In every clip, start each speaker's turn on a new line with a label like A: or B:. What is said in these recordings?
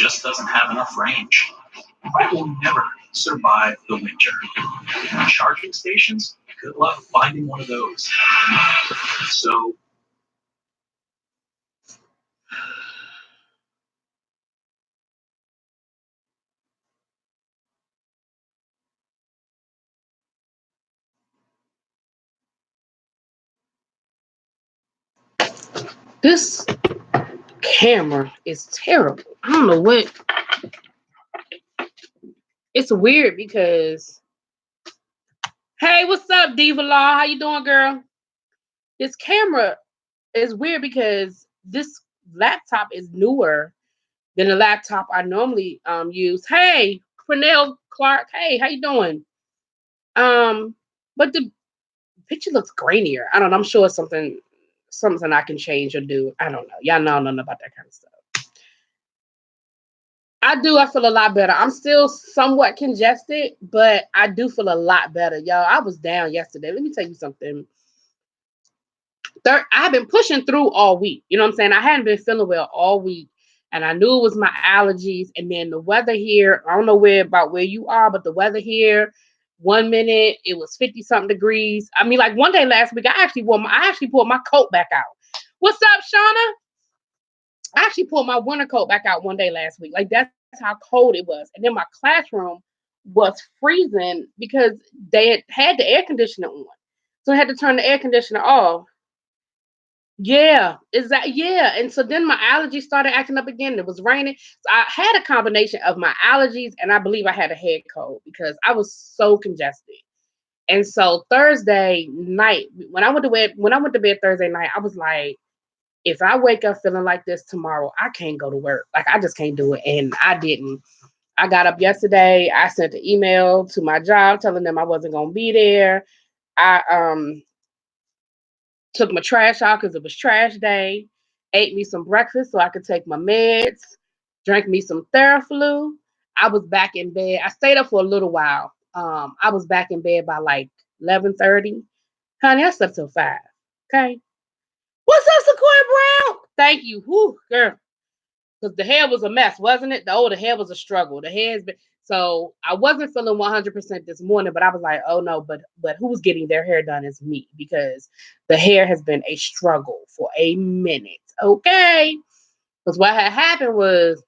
A: just doesn't have enough range. It will never survive the winter. Charging stations, good luck finding one of those. So,
B: this camera is terrible. I don't know what. It's weird because, hey, what's up, Diva Law? How you doing, girl? This camera is weird because this laptop is newer than the laptop I normally use. Hey, Cornell Clark. Hey, how you doing? But the picture looks grainier. I don't know. I'm sure it's something I can change or do. I don't know. Y'all know nothing about that kind of stuff. I feel a lot better. I'm still somewhat congested, but I do feel a lot better. Y'all, I was down yesterday. Let me tell you something. I've been pushing through all week. You know what I'm saying? I hadn't been feeling well all week. And I knew it was my allergies. And then the weather here, I don't know where you are, but the weather here, 1 minute, it was 50-something degrees. I mean, like one day last week, I actually pulled my coat back out. What's up, Shauna? I actually pulled my winter coat back out one day last week. Like that's how cold it was. And then my classroom was freezing because they had the air conditioner on. So I had to turn the air conditioner off. Yeah, yeah. And so then my allergies started acting up again. It was raining. So I had a combination of my allergies and I believe I had a head cold because I was so congested. And so Thursday night, when I went to bed Thursday night, I was like, if I wake up feeling like this tomorrow, I can't go to work. Like I just can't do it. And I didn't. I got up yesterday. I sent an email to my job telling them I wasn't gonna be there. I took my trash out because it was trash day. Ate me some breakfast so I could take my meds. Drank me some Theraflu. I was back in bed. I stayed up for a little while. I was back in bed by like 11:30. Honey, I slept till 5. Okay. What's up, Sequoia Brown? Thank you. Whew, girl. Because the hair was a mess, wasn't it? The hair was a struggle. The hair's been so I wasn't feeling 100% this morning, but I was like, oh no, but who's getting their hair done is me because the hair has been a struggle for a minute. Okay. Because what had happened was,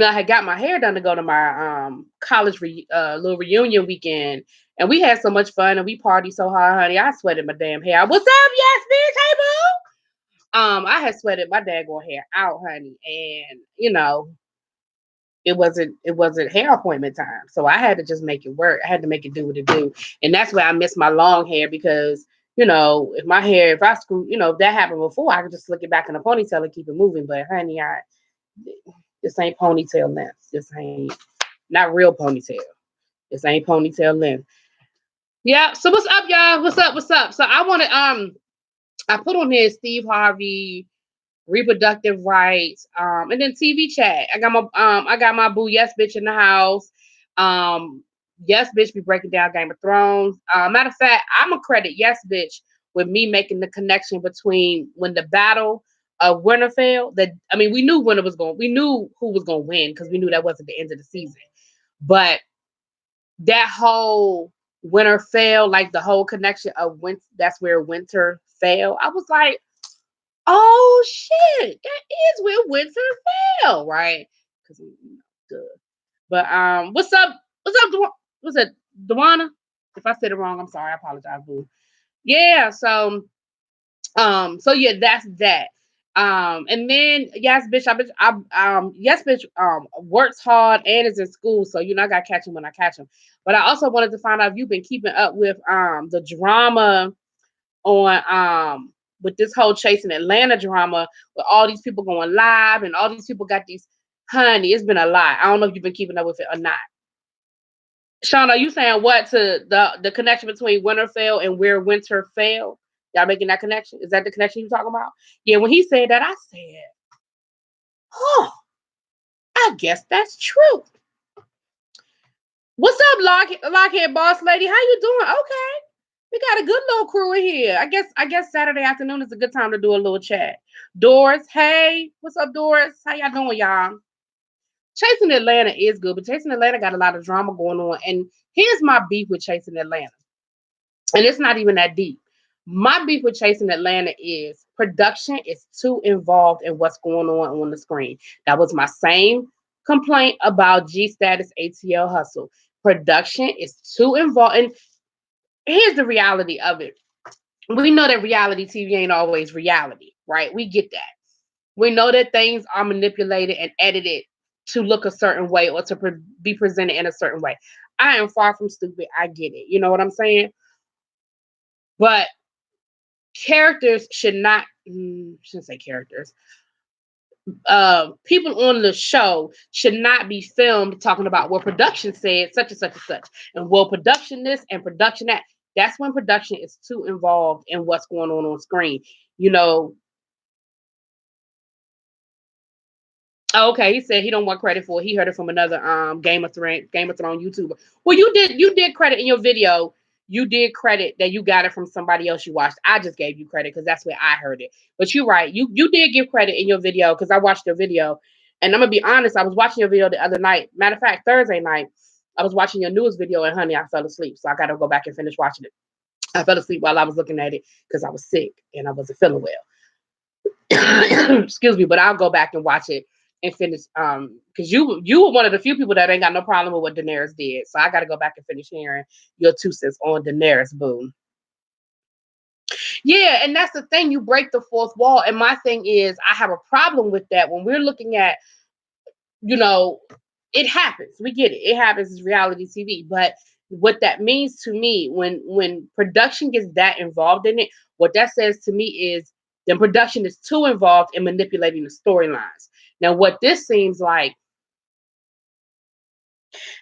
B: I had got my hair done to go to my college little reunion weekend, and we had so much fun and we partied so hard, honey. I sweated my damn hair. What's up, yes, bitch? Hey, boo. I had sweated my daggone hair out, honey, and it wasn't hair appointment time, so I had to just make it work. I had to make it do what it do, and that's why I miss my long hair because if I screw, if that happened before, I could just slick it back in a ponytail and keep it moving. But honey, this ain't ponytail length. This ain't not real ponytail. This ain't ponytail length. Yeah. So what's up, y'all? What's up? What's up? So I want to I put on here Steve Harvey, reproductive rights, and then TV chat. I got my boo Yes Bitch in the house. Yes Bitch be breaking down Game of Thrones. Matter of fact, I'm gonna credit Yes Bitch with me making the connection between when the battle of Winterfell. We knew we knew who was gonna win because we knew that wasn't the end of the season. But that whole Winterfell, like the whole connection of that's where Winter fell. I was like, oh shit, that is where Winter fell, right? Because But what's up? What's up? What's it, Dewana? If I said it wrong, I'm sorry. I apologize, boo. Yeah. So yeah, that's that. And then yes, bitch, yes, bitch, works hard and is in school, so I gotta catch him when I catch him. But I also wanted to find out if you've been keeping up with the drama on with this whole Chasing Atlanta drama with all these people going live and all these people got these. Honey, it's been a lot. I don't know if you've been keeping up with it or not. Sean, are you saying what to the connection between Winterfell and where Winter fell? Y'all making that connection? Is that the connection you're talking about? Yeah, when he said that, I said, oh, I guess that's true. What's up, Lockheed Boss Lady? How you doing? Okay. We got a good little crew in here. I guess Saturday afternoon is a good time to do a little chat. Doris, hey, what's up, Doris? How y'all doing, y'all? Chasing Atlanta is good, but Chasing Atlanta got a lot of drama going on. And here's my beef with Chasing Atlanta. And it's not even that deep. My beef with Chasing Atlanta is production is too involved in what's going on the screen. That was my same complaint about G Status ATL Hustle. Production is too involved. And here's the reality of it. We know that reality TV ain't always reality, right? We get that. We know that things are manipulated and edited to look a certain way or to be presented in a certain way. I am far from stupid. I get it. You know what I'm saying? But characters should not, shouldn't say characters. People on the show should not be filmed talking about what production said, such and such and such, and well, production this and production that. That's when production is too involved in what's going on screen. You know, oh, okay, he said he don't want credit for it. He heard it from another Game of Thrones YouTuber. Well, you did credit in your video. You did credit that you got it from somebody else you watched. I just gave you credit because that's where I heard it. But you're right. You did give credit in your video because I watched your video. And I'm gonna be honest, I was watching your video the other night. Matter of fact, Thursday night, I was watching your newest video and honey, I fell asleep. So I gotta go back and finish watching it. I fell asleep while I was looking at it because I was sick and I wasn't feeling well. Excuse me, but I'll go back and watch it and finish because you were one of the few people that ain't got no problem with what Daenerys did. So I gotta go back and finish hearing your 2 cents on Daenerys, boo. Yeah, and that's the thing, you break the fourth wall. And my thing is I have a problem with that when we're looking at, you know, it happens. We get it. It happens. It's reality TV. But what that means to me, when production gets that involved in it, what that says to me is then production is too involved in manipulating the storylines. Now, what this seems like,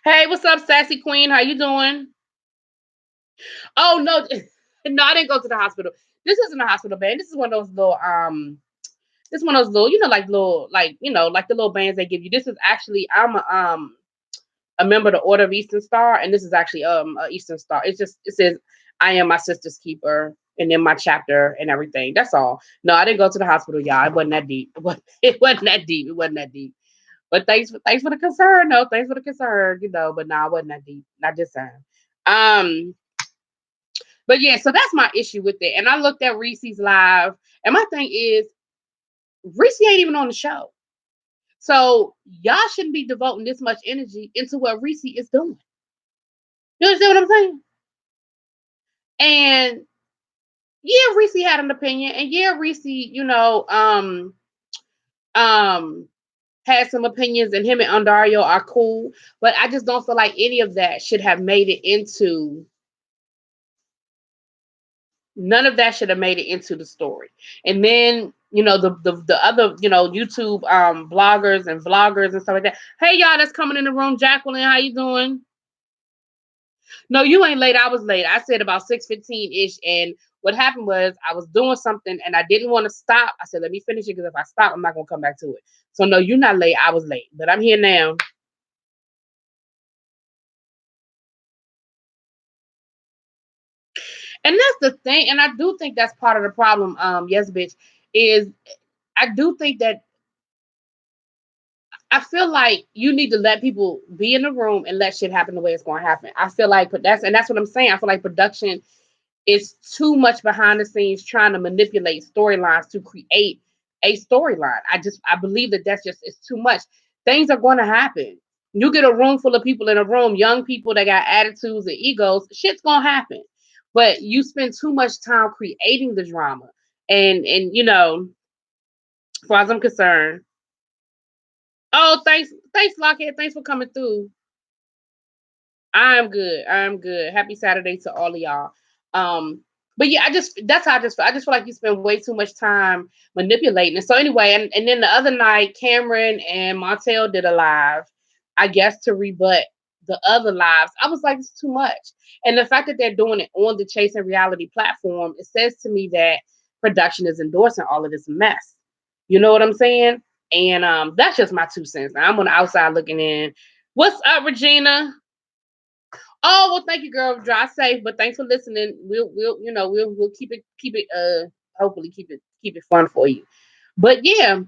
B: hey, what's up, Sassy Queen? How you doing? Oh no, no, I didn't go to the hospital. This isn't a hospital band. This is one of those little this is one of those little, like little, like like the little bands they give you. This is actually I'm a member of the Order of Eastern Star, and this is actually a Eastern Star. It says I am my sister's keeper, and then my chapter and everything. That's all. No, I didn't go to the hospital, y'all. It wasn't that deep. It wasn't that deep. It wasn't that deep. But thanks for the concern. No, thanks for the concern. But nah, it wasn't that deep. Not this time. Um, but yeah, so that's my issue with it. And I looked at Reese's live, and my thing is Reese ain't even on the show. So y'all shouldn't be devoting this much energy into what Reese is doing. You understand what I'm saying? And yeah, Reese had an opinion, and yeah, Reese, had some opinions, and him and Andario are cool, but I just don't feel like any of that should have made it into. None of that should have made it into the story. And then the other YouTube bloggers and vloggers and stuff like that. Hey y'all, that's coming in the room. Jacqueline, how you doing? No, you ain't late. I was late. I said about 6:15 ish, and what happened was I was doing something and I didn't want to stop. I said let me finish it because if I stop, I'm not gonna come back to it. So no, you're not late. I was late, but I'm here now. And that's the thing, and I do think that's part of the problem. Yes, bitch, is I do think that I feel like you need to let people be in the room and let shit happen the way it's going to happen. I feel like, but that's what I'm saying. I feel like production is too much behind the scenes trying to manipulate storylines to create a storyline. I believe that that's just it's too much. Things are going to happen. You get a room full of people in a room, young people that got attitudes and egos. Shit's gonna happen, but you spend too much time creating the drama, and as far as I'm concerned. Oh, thanks, Lockhead. Thanks for coming through. I'm good. I'm good. Happy Saturday to all of y'all. But yeah, that's how I just feel like you spend way too much time manipulating. And so anyway, and then the other night, Cameron and Montel did a live, I guess to rebut the other lives. I was like, it's too much. And the fact that they're doing it on the Chasing Reality platform, it says to me that production is endorsing all of this mess. You know what I'm saying? And that's just my 2 cents. I'm on the outside looking in. What's up, Regina? Oh well, thank you, girl. Drive safe, but thanks for listening. We'll keep it hopefully keep it fun for you. But yeah,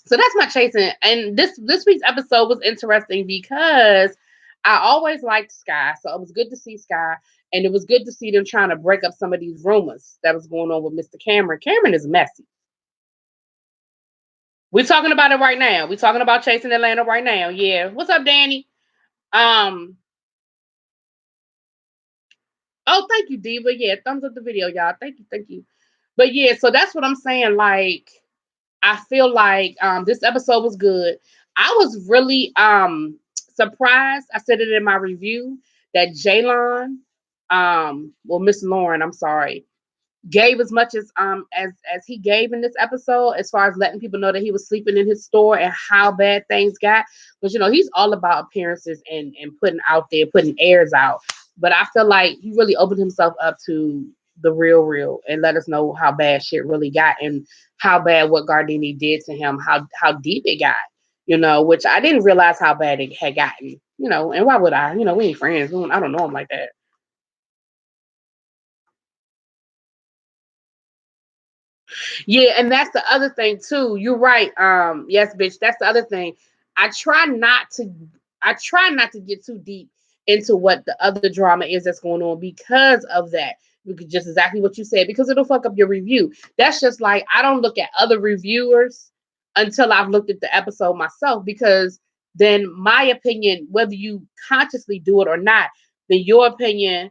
B: so that's my chasing. And this week's episode was interesting because I always liked Sky, so it was good to see Sky, and it was good to see them trying to break up some of these rumors that was going on with Mr. Cameron. Cameron is messy. We're talking about it right now. We're talking about chasing Atlanta right now. Yeah. What's up, Danny? Um. Oh, thank you, Diva. Yeah, thumbs up the video, y'all. Thank you. But yeah, so that's what I'm saying. Like, I feel like this episode was good. I was really surprised. I said it in my review that Jaylon, well, Miss Lauren, I'm sorry, gave as much as he gave in this episode, as far as letting people know that he was sleeping in his store and how bad things got. Because he's all about appearances and putting out there, putting airs out. But I feel like he really opened himself up to the real and let us know how bad shit really got and how bad what Gardini did to him, how deep it got, which I didn't realize how bad it had gotten, and why would I? We ain't friends. I don't know him like that. Yeah, and that's the other thing too. You're right. Yes, bitch, that's the other thing. I try not to I try not to get too deep into what the other drama is that's going on because of that. Just exactly what you said, because it'll fuck up your review. That's just like I don't look at other reviewers until I've looked at the episode myself, because then my opinion, whether you consciously do it or not, then your opinion,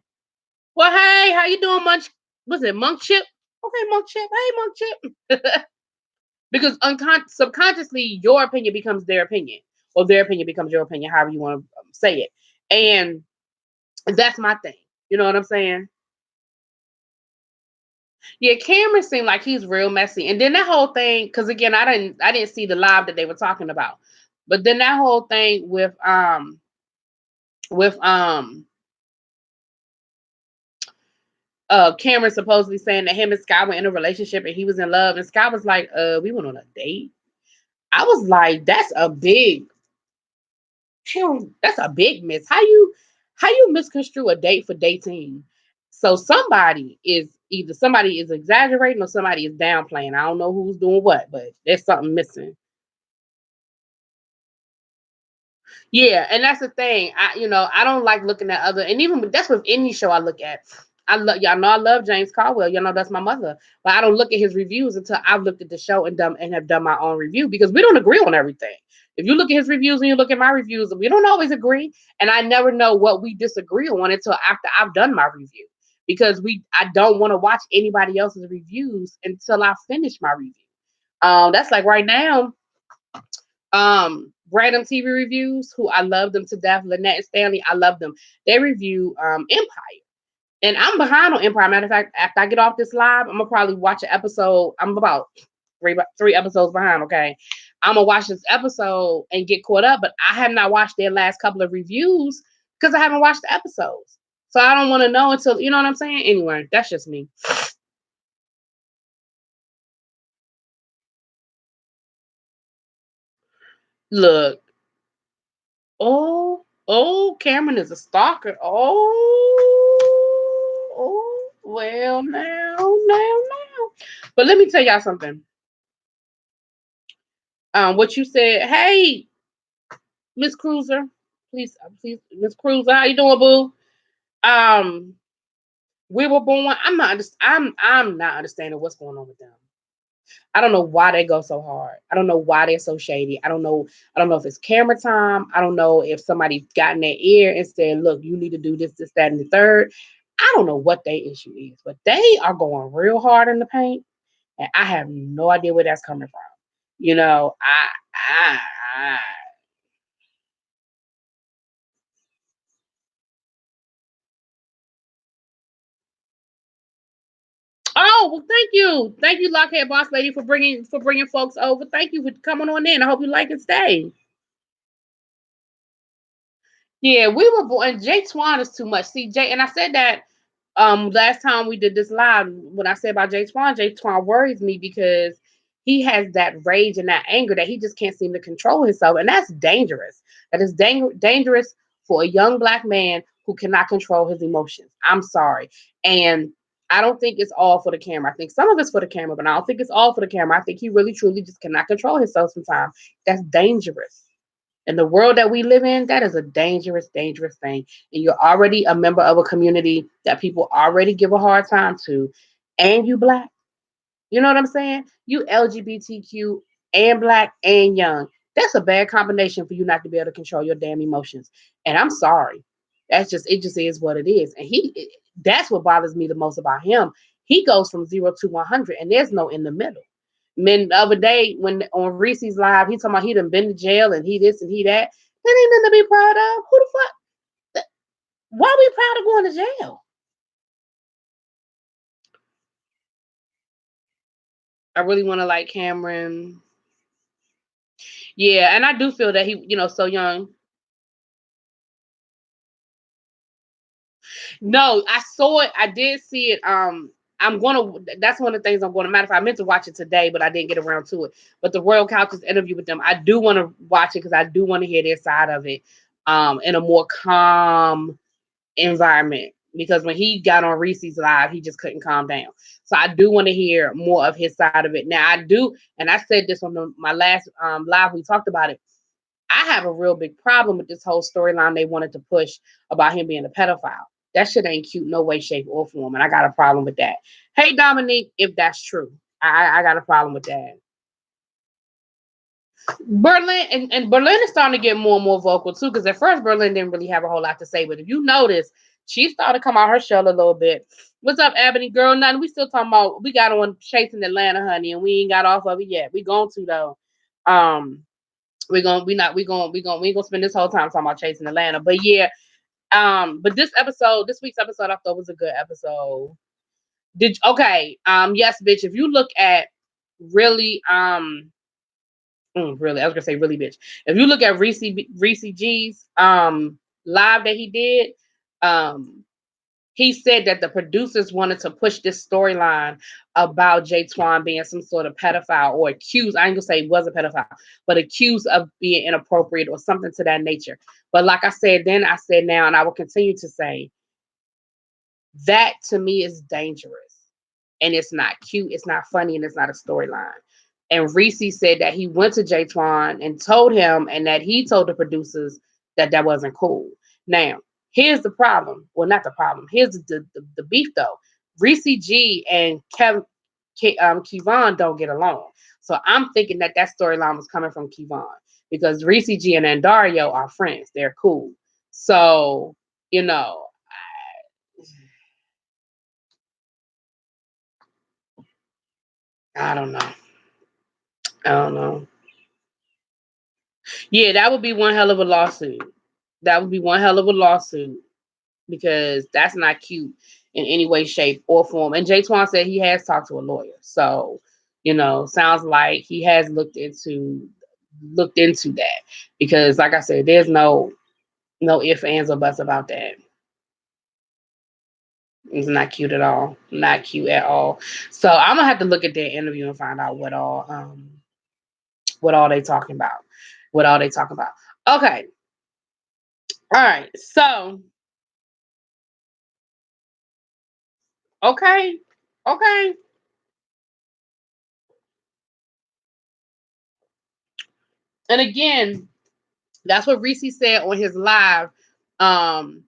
B: well, hey, how you doing, Munch? Was it Monk Chip? Okay, Monk Chip. Hey, Monk Chip. Because subconsciously, your opinion becomes their opinion, or their opinion becomes your opinion, however you want to say it. And that's my thing. You know what I'm saying? Yeah, Cameron seemed like he's real messy. And then that whole thing, because again, I didn't see the live that they were talking about, but then that whole thing with Cameron supposedly saying that him and Sky were in a relationship and he was in love, and Sky was like, we went on a date. I was like, that's a big miss. How you misconstrue a date for dating? So somebody is exaggerating or somebody is downplaying. I don't know who's doing what, but there's something missing. Yeah, and that's the thing. I don't like looking at other, and even that's with any show I look at. I love y'all know I love James Caldwell. Y'all know that's my mother. But I don't look at his reviews until I've looked at the show and have done my own review, because we don't agree on everything. If you look at his reviews and you look at my reviews, we don't always agree, and I never know what we disagree on until after I've done my review, because I don't want to watch anybody else's reviews until I finish my review. That's like right now. Random TV reviews, who I love them to death. Lynette and Stanley, I love them. They review Empire. And I'm behind on Empire. Matter of fact, after I get off this live, I'm gonna probably watch an episode. I'm about three episodes behind, okay? I'm gonna watch this episode and get caught up, but I have not watched their last couple of reviews because I haven't watched the episodes. So I don't want to know until, you know what I'm saying? Anyway, that's just me. Look, Cameron is a stalker. Well, now. But let me tell y'all something. What you said, hey, Miss Cruiser, please, Miss Cruiser, how you doing, boo? Um, we were born. I'm not understanding what's going on with them. I don't know why they go so hard. I don't know why they're so shady. I don't know. I don't know if it's camera time. I don't know if somebody got in their ear and said, "Look, you need to do this, this, that, and the third." I don't know what their issue is, but they are going real hard in the paint, and I have no idea where that's coming from. You know, I Oh, well, thank you, Lockhead Boss Lady, for bringing folks over. Thank you for coming on in. I hope you like and stay. Yeah, we were born. Jay Twan is too much. See, Jay, and I said that last time we did this live. When I said about Jay Twan worries me because he has that rage and that anger that he just can't seem to control himself, and that's dangerous. That is dangerous for a young black man who cannot control his emotions. I'm sorry. And I don't think it's all for the camera. I think some of it's for the camera, but I don't think it's all for the camera. I think he really truly just cannot control himself sometimes. That's dangerous. In the world that we live in, that is a dangerous, dangerous thing. And you're already a member of a community that people already give a hard time to, and you black. You know what I'm saying? You LGBTQ and black and young. That's a bad combination for you not to be able to control your damn emotions. And I'm sorry. That's just it just is what it is. And that's what bothers me the most about him. He goes from 0 to 100 and there's no in the middle. The other day when on Reese's live, he talking about he done been to jail and he this and he that. That ain't nothing to be proud of. Who the fuck? Why are we proud of going to jail? I really want to like Cameron. Yeah, and I do feel that he, so young. No, I saw it. I did see it. That's one of the things I'm gonna. Matter of fact, I meant to watch it today, but I didn't get around to it. But the Royal Couch's interview with them, I do want to watch it because I do want to hear their side of it, in a more calm environment. Because when he got on Reese's live, he just couldn't calm down. So I do want to hear more of his side of it. Now I do, and I said this on my last live. We talked about it. I have a real big problem with this whole storyline they wanted to push about him being a pedophile. That shit ain't cute, no way, shape, or form, and I got a problem with that. Hey, Dominique, if that's true, I got a problem with that. Berlin and Berlin is starting to get more and more vocal too, because at first Berlin didn't really have a whole lot to say, but if you notice, she started to come out her shell a little bit. What's up, Ebony girl? Nothing. We still talking about we got on Chasing Atlanta, honey, and we ain't got off of it yet. We going to though. We ain't gonna spend this whole time talking about Chasing Atlanta. But yeah, but this week's episode I thought was a good episode. Yes, bitch, if you look at really really, I was gonna say really, bitch. If you look at Reese G's live that he did, he said that the producers wanted to push this storyline about Jay Twan being some sort of pedophile or accused. I ain't gonna say he was a pedophile, but accused of being inappropriate or something to that nature. But like I said then, I said now, and I will continue to say that to me is dangerous. And it's not cute, it's not funny, and it's not a storyline. And Reese said that he went to Jay Twan and told him, and that he told the producers that that wasn't cool. Now, here's the problem. Well, not the problem. Here's the beef, though. Reese G and Kevon don't get along. So I'm thinking that that storyline was coming from Kevon because Reese G and Andario are friends. They're cool. So, you know, I don't know. I don't know. Yeah, that would be one hell of a lawsuit. That would be one hell of a lawsuit because that's not cute in any way, shape, or form. And Jay Twan said he has talked to a lawyer. So, sounds like he has looked into that. Because like I said, there's no ifs, ands, or buts about that. It's not cute at all. Not cute at all. So I'm gonna have to look at their interview and find out what all they talking about. What all they talking about. Okay. All right. So okay. Okay. And again, that's what Reese said on his live. Um,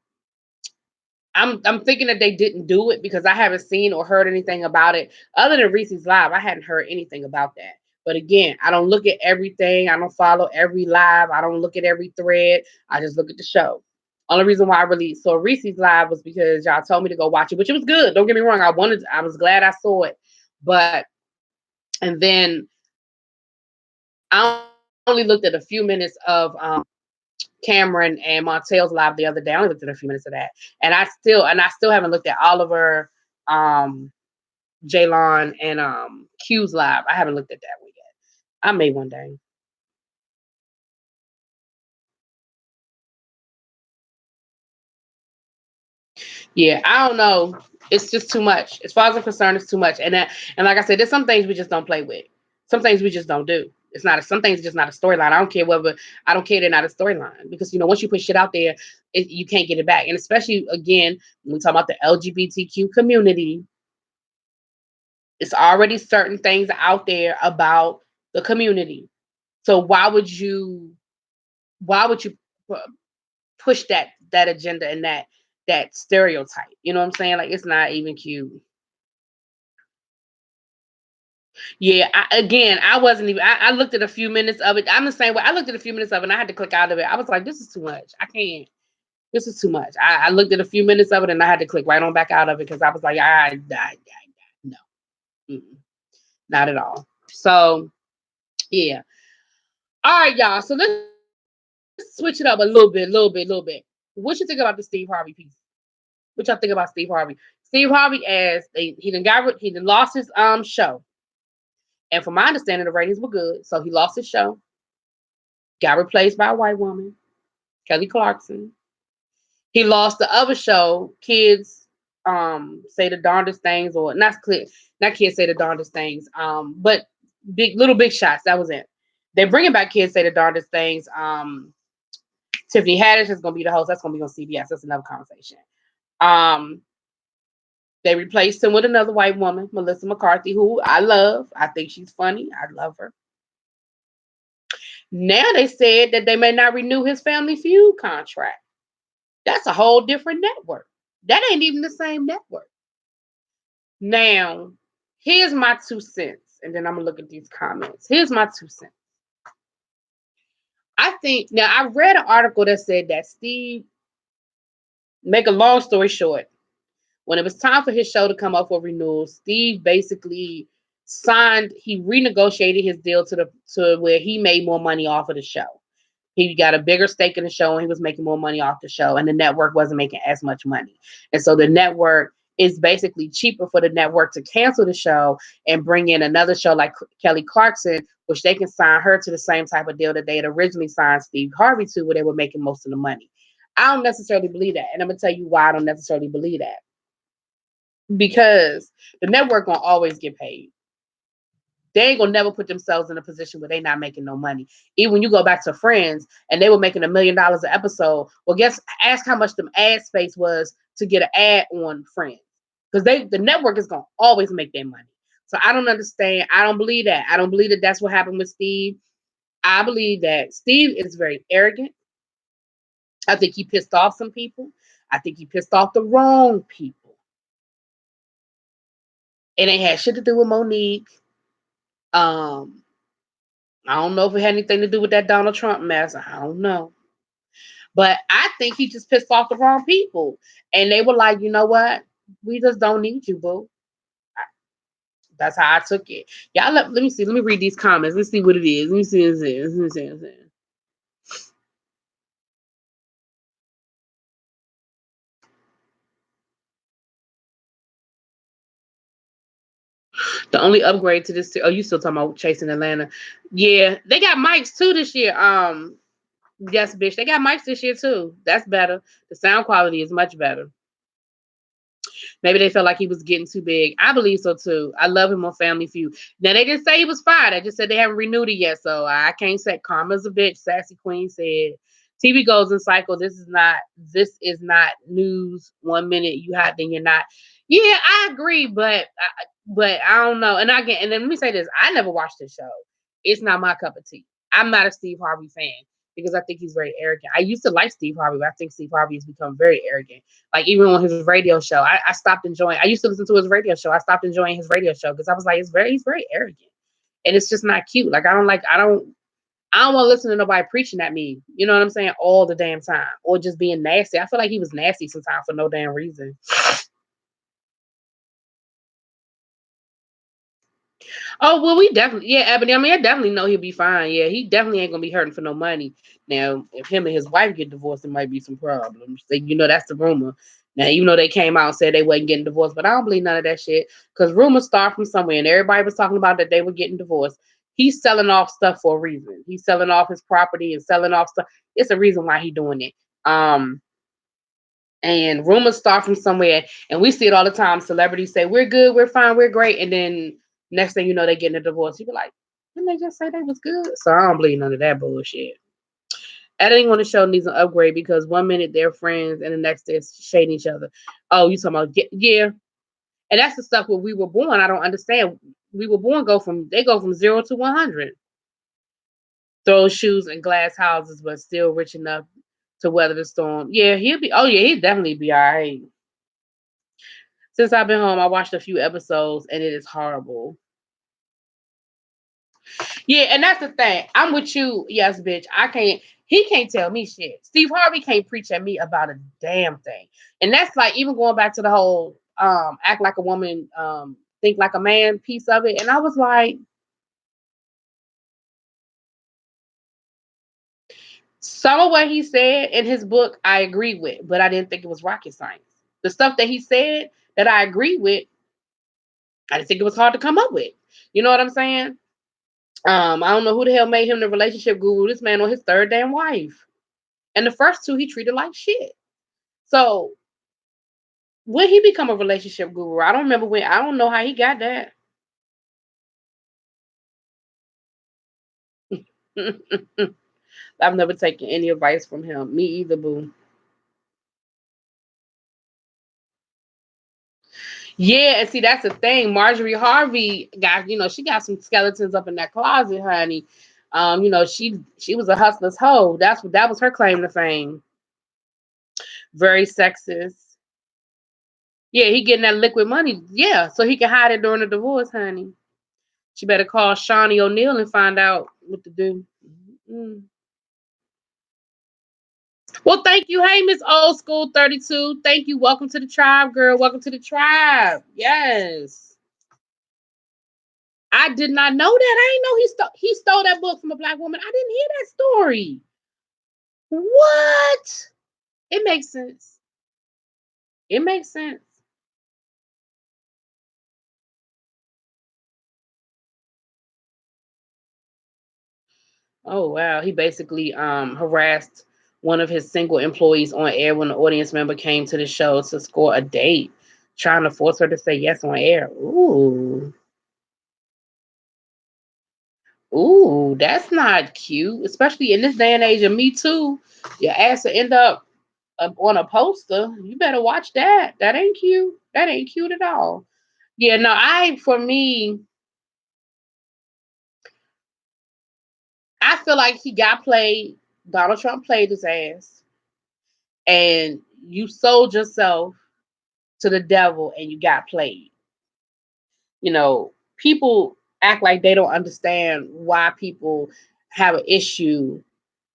B: I'm thinking that they didn't do it because I haven't seen or heard anything about it. Other than Reese's live, I hadn't heard anything about that. But again, I don't look at everything. I don't follow every live. I don't look at every thread. I just look at the show. Only reason why I really saw Reese's live was because y'all told me to go watch it, which it was good. Don't get me wrong. I was glad I saw it. But and then I only looked at a few minutes of Cameron and Montel's live the other day. I only looked at a few minutes of that, and I still haven't looked at Oliver, Jaylon, and Q's live. I haven't looked at that one yet. I may one day. Yeah, I don't know. It's just too much. As far as I'm concerned, it's too much. And like I said, there's some things we just don't play with. Some things we just don't do. It's not. Some things are just not a storyline. I don't care they're not a storyline because once you put shit out there, you can't get it back. And especially again when we talk about the LGBTQ community, it's already certain things out there about the community. So why would you push that agenda and that stereotype? You know what I'm saying? Like it's not even cute. Yeah, I wasn't even. I looked at a few minutes of it. I'm the same way. I looked at a few minutes of it, and I had to click out of it. I was like, "This is too much. I can't. This is too much." I looked at a few minutes of it, and I had to click right on back out of it because I was like, no, mm-mm, not at all." So yeah. All right, y'all. So let's switch it up a little bit. What you think about the Steve Harvey piece? What y'all think about Steve Harvey? Steve Harvey, he done lost his show, and from my understanding, the ratings were good, so he lost his show. Got replaced by a white woman, Kelly Clarkson. He lost the other show, Kids Say the Darndest Things, or not Kids Say the Darndest Things, but Big Shots. That was it. They're bringing back Kids Say the Darndest Things. Tiffany Haddish is going to be the host. That's going to be on CBS. That's another conversation. Um, they replaced him with another white woman, Melissa McCarthy, who I love. I think she's funny. I love her. Now they said that they may not renew his Family Feud contract. That's a whole different network. That ain't even the same network. Now, here's my 2 cents, and then I'm gonna look at these comments. Here's my 2 cents. I think now I read an article that said that Steve, make a long story short, when it was time for his show to come up for renewal, Steve basically he renegotiated his deal to where he made more money off of the show. He got a bigger stake in the show and he was making more money off the show, and the network wasn't making as much money. And so the network is basically cheaper for the network to cancel the show and bring in another show like Kelly Clarkson, which they can sign her to the same type of deal that they had originally signed Steve Harvey to, where they were making most of the money. I don't necessarily believe that. And I'm going to tell you why I don't necessarily believe that. Because the network gonna always get paid. They ain't gonna never put themselves in a position where they not making no money. Even when you go back to Friends and they were making $1 million an episode, well, ask how much the ad space was to get an ad on Friends, because the network is gonna always make their money. So I don't understand. I don't believe that. I don't believe that that's what happened with Steve. I believe that Steve is very arrogant. I think he pissed off some people. I think he pissed off the wrong people. It ain't had shit to do with Monique. I don't know if it had anything to do with that Donald Trump mess. I don't know. But I think he just pissed off the wrong people. And they were like, you know what? We just don't need you, boo. That's how I took it. Y'all, let me see. Let me read these comments. Let's see what it is. Let me see what it is. Let me see what it is. The only upgrade to this, you still talking about Chasing Atlanta? Yeah, they got mics too this year. Yes, bitch, they got mics this year too. That's better. The sound quality is much better. Maybe they felt like he was getting too big. I believe so too. I love him on Family Feud. Now they didn't say he was fired. They just said they haven't renewed it yet. So I can't say. Karma's a bitch. Sassy Queen said, "TV goes in cycle. This is not news. 1 minute you hot, then you're not." Yeah, I agree, but I don't know. And then let me say this: I never watched the show. It's not my cup of tea. I'm not a Steve Harvey fan because I think he's very arrogant. I used to like Steve Harvey, but I think Steve Harvey has become very arrogant. Like even on his radio show, I stopped enjoying. I used to listen to his radio show. I stopped enjoying his radio show because I was like, he's very arrogant, and it's just not cute. Like I don't want to listen to nobody preaching at me. You know what I'm saying? All the damn time, or just being nasty. I feel like he was nasty sometimes for no damn reason. Oh well, we definitely, yeah, Ebony. I mean, I definitely know he'll be fine. Yeah, he definitely ain't gonna be hurting for no money. Now, if him and his wife get divorced, there might be some problems. That's the rumor. Now, even though they came out and said they wasn't getting divorced, but I don't believe none of that shit because rumors start from somewhere, and everybody was talking about that they were getting divorced. He's selling off stuff for a reason. He's selling off his property and selling off stuff. It's a reason why he's doing it. And rumors start from somewhere, and we see it all the time. Celebrities say we're good, we're fine, we're great, and then next thing you know, they're getting a divorce. You be like, Didn't they just say they was good? So I don't believe none of that bullshit. Editing on the show needs an upgrade because 1 minute they're friends and the next they're shading each other. Oh, you talking about yeah? And that's the stuff where We Were Born. I don't understand. We Were Born go from 0 to 100. Throw shoes and glass houses, but still rich enough to weather the storm. Yeah, he'll be. Oh yeah, he'll definitely be all right. Since I've been home, I watched a few episodes and it is horrible. Yeah, and that's the thing. I'm with you. Yes, bitch. I can't. He can't tell me shit. Steve Harvey can't preach at me about a damn thing. And that's like even going back to the whole act like a woman, think like a man piece of it. And I was like, some of what he said in his book, I agree with, but I didn't think it was rocket science. The stuff that he said that I agree with, I didn't think it was hard to come up with. You know what I'm saying? I don't know who the hell made him the relationship guru. This man on his third damn wife. And the first two he treated like shit. So when he become a relationship guru, I don't remember when. I don't know how he got that. I've never taken any advice from him. Me either, boo. Yeah, and see that's the thing. Marjorie Harvey got, she got some skeletons up in that closet, honey. She was a hustler's hoe. That was her claim to fame. Very sexist. Yeah, he getting that liquid money. Yeah, so he can hide it during the divorce, honey. She better call Shawnee O'Neal and find out what to do. Mm. Well, thank you. Hey, Miss Old School 32. Thank you. Welcome to the tribe, girl. Welcome to the tribe. Yes. I did not know that. I didn't know he stole that book from a black woman. I didn't hear that story. What? It makes sense. It makes sense. Oh wow. He basically harassed one of his single employees on air when the audience member came to the show to score a date, trying to force her to say yes on air. Ooh. Ooh, that's not cute, especially in this day and age of Me Too. Your ass will end up on a poster. You better watch that. That ain't cute. That ain't cute at all. Yeah, no, for me, I feel like he got played. Donald Trump played his ass, and you sold yourself to the devil, and you got played. People act like they don't understand why people have an issue.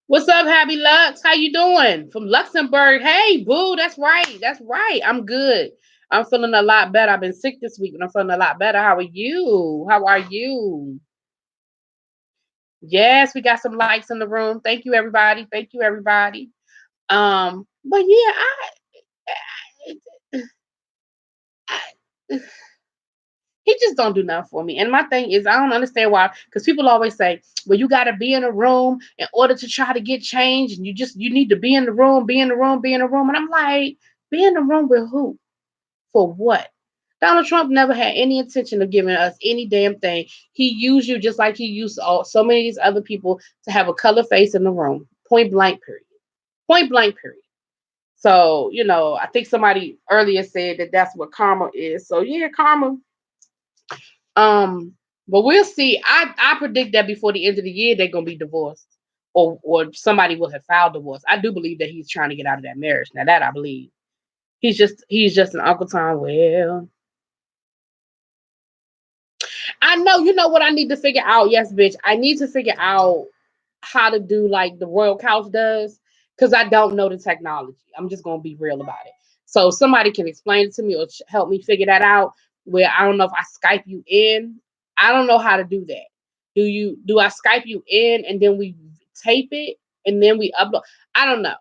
B: What's up, Happy Lux? How you doing? From Luxembourg. Hey, boo. That's right. That's right. I'm good. I'm feeling a lot better. I've been sick this week, but I'm feeling a lot better. How are you? How are you? Yes, we got some likes in the room. Thank you, everybody. Thank you, everybody. But yeah, I he just don't do nothing for me. And my thing is, I don't understand why. Because people always say, "Well, you got to be in a room in order to try to get change, and you need to be in the room, be in the room, be in the room." And I'm like, be in the room with who? For what? Donald Trump never had any intention of giving us any damn thing. He used you just like he used so many of these other people to have a color face in the room. Point blank. Period. Point blank. Period. So I think somebody earlier said that that's what karma is. So yeah, karma. Um, but we'll see. I predict that before the end of the year they're gonna be divorced, or somebody will have filed divorce. I do believe that he's trying to get out of that marriage. Now that I believe. He's just an Uncle Tom. Well, I know. You know what I need to figure out? Yes, bitch. I need to figure out how to do like the Royal Couch does, because I don't know the technology. I'm just gonna be real about it. So if somebody can explain it to me or help me figure that out. Where I don't know if I Skype you in. I don't know how to do that. Do I Skype you in and then we tape it and then we upload? I don't know.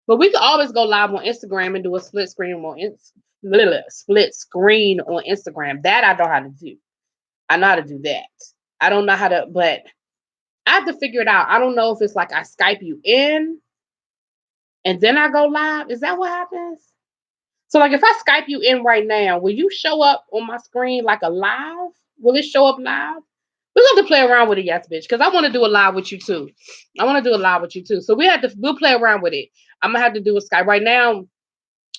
B: But we could always go live on Instagram and do a split screen on Instagram. That I know how to do. I know how to do that. I don't know how to, but I have to figure it out. I don't know if it's like I Skype you in and then I go live. Is that what happens? So like if I Skype you in right now, will you show up on my screen like a live? Will it show up live? We're going to play around with it, yes, bitch, because I want to do a live with you too. So we'll play around with it. I'm gonna have to do a Skype right now.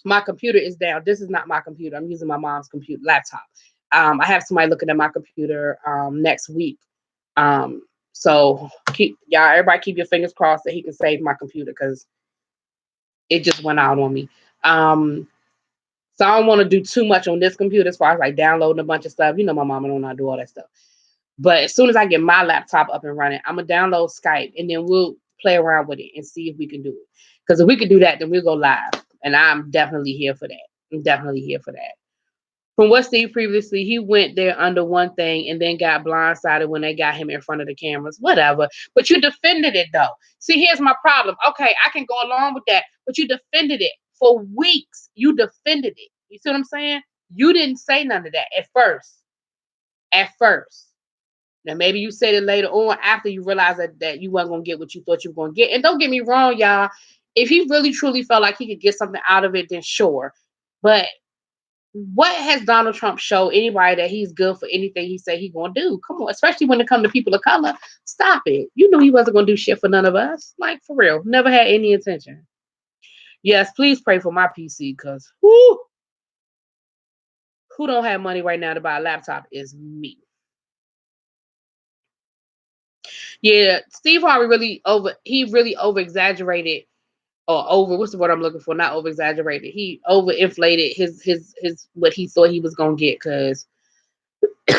B: My computer is down. This is not my computer. I'm using my mom's computer laptop. I have somebody looking at my computer next week. Um, so everybody keep your fingers crossed that he can save my computer because it just went out on me. So I don't want to do too much on this computer as far as like downloading a bunch of stuff. You know, my mama don't know how to do all that stuff. But as soon as I get my laptop up and running, I'm gonna download Skype and then we'll play around with it and see if we can do it. Because if we can do that, then we'll go live. And I'm definitely here for that. From what Steve previously, he went there under one thing and then got blindsided when they got him in front of the cameras. Whatever. But you defended it though. See, here's my problem. Okay, I can go along with that, but you defended it for weeks. You defended it. You see what I'm saying? You didn't say none of that at first. Now maybe you said it later on after you realized that you weren't gonna get what you thought you were gonna get. And don't get me wrong, y'all. If he really truly felt like he could get something out of it, then sure. But what has Donald Trump showed anybody that he's good for anything he say he's gonna do? Come on, especially when it comes to people of color. Stop it. You knew he wasn't gonna do shit for none of us. Like for real. Never had any intention. Yes, please pray for my PC because who don't have money right now to buy a laptop is me. Yeah, Steve Harvey really over exaggerated what's the word I'm looking for? Not over exaggerated. He over inflated his what he thought he was gonna get because he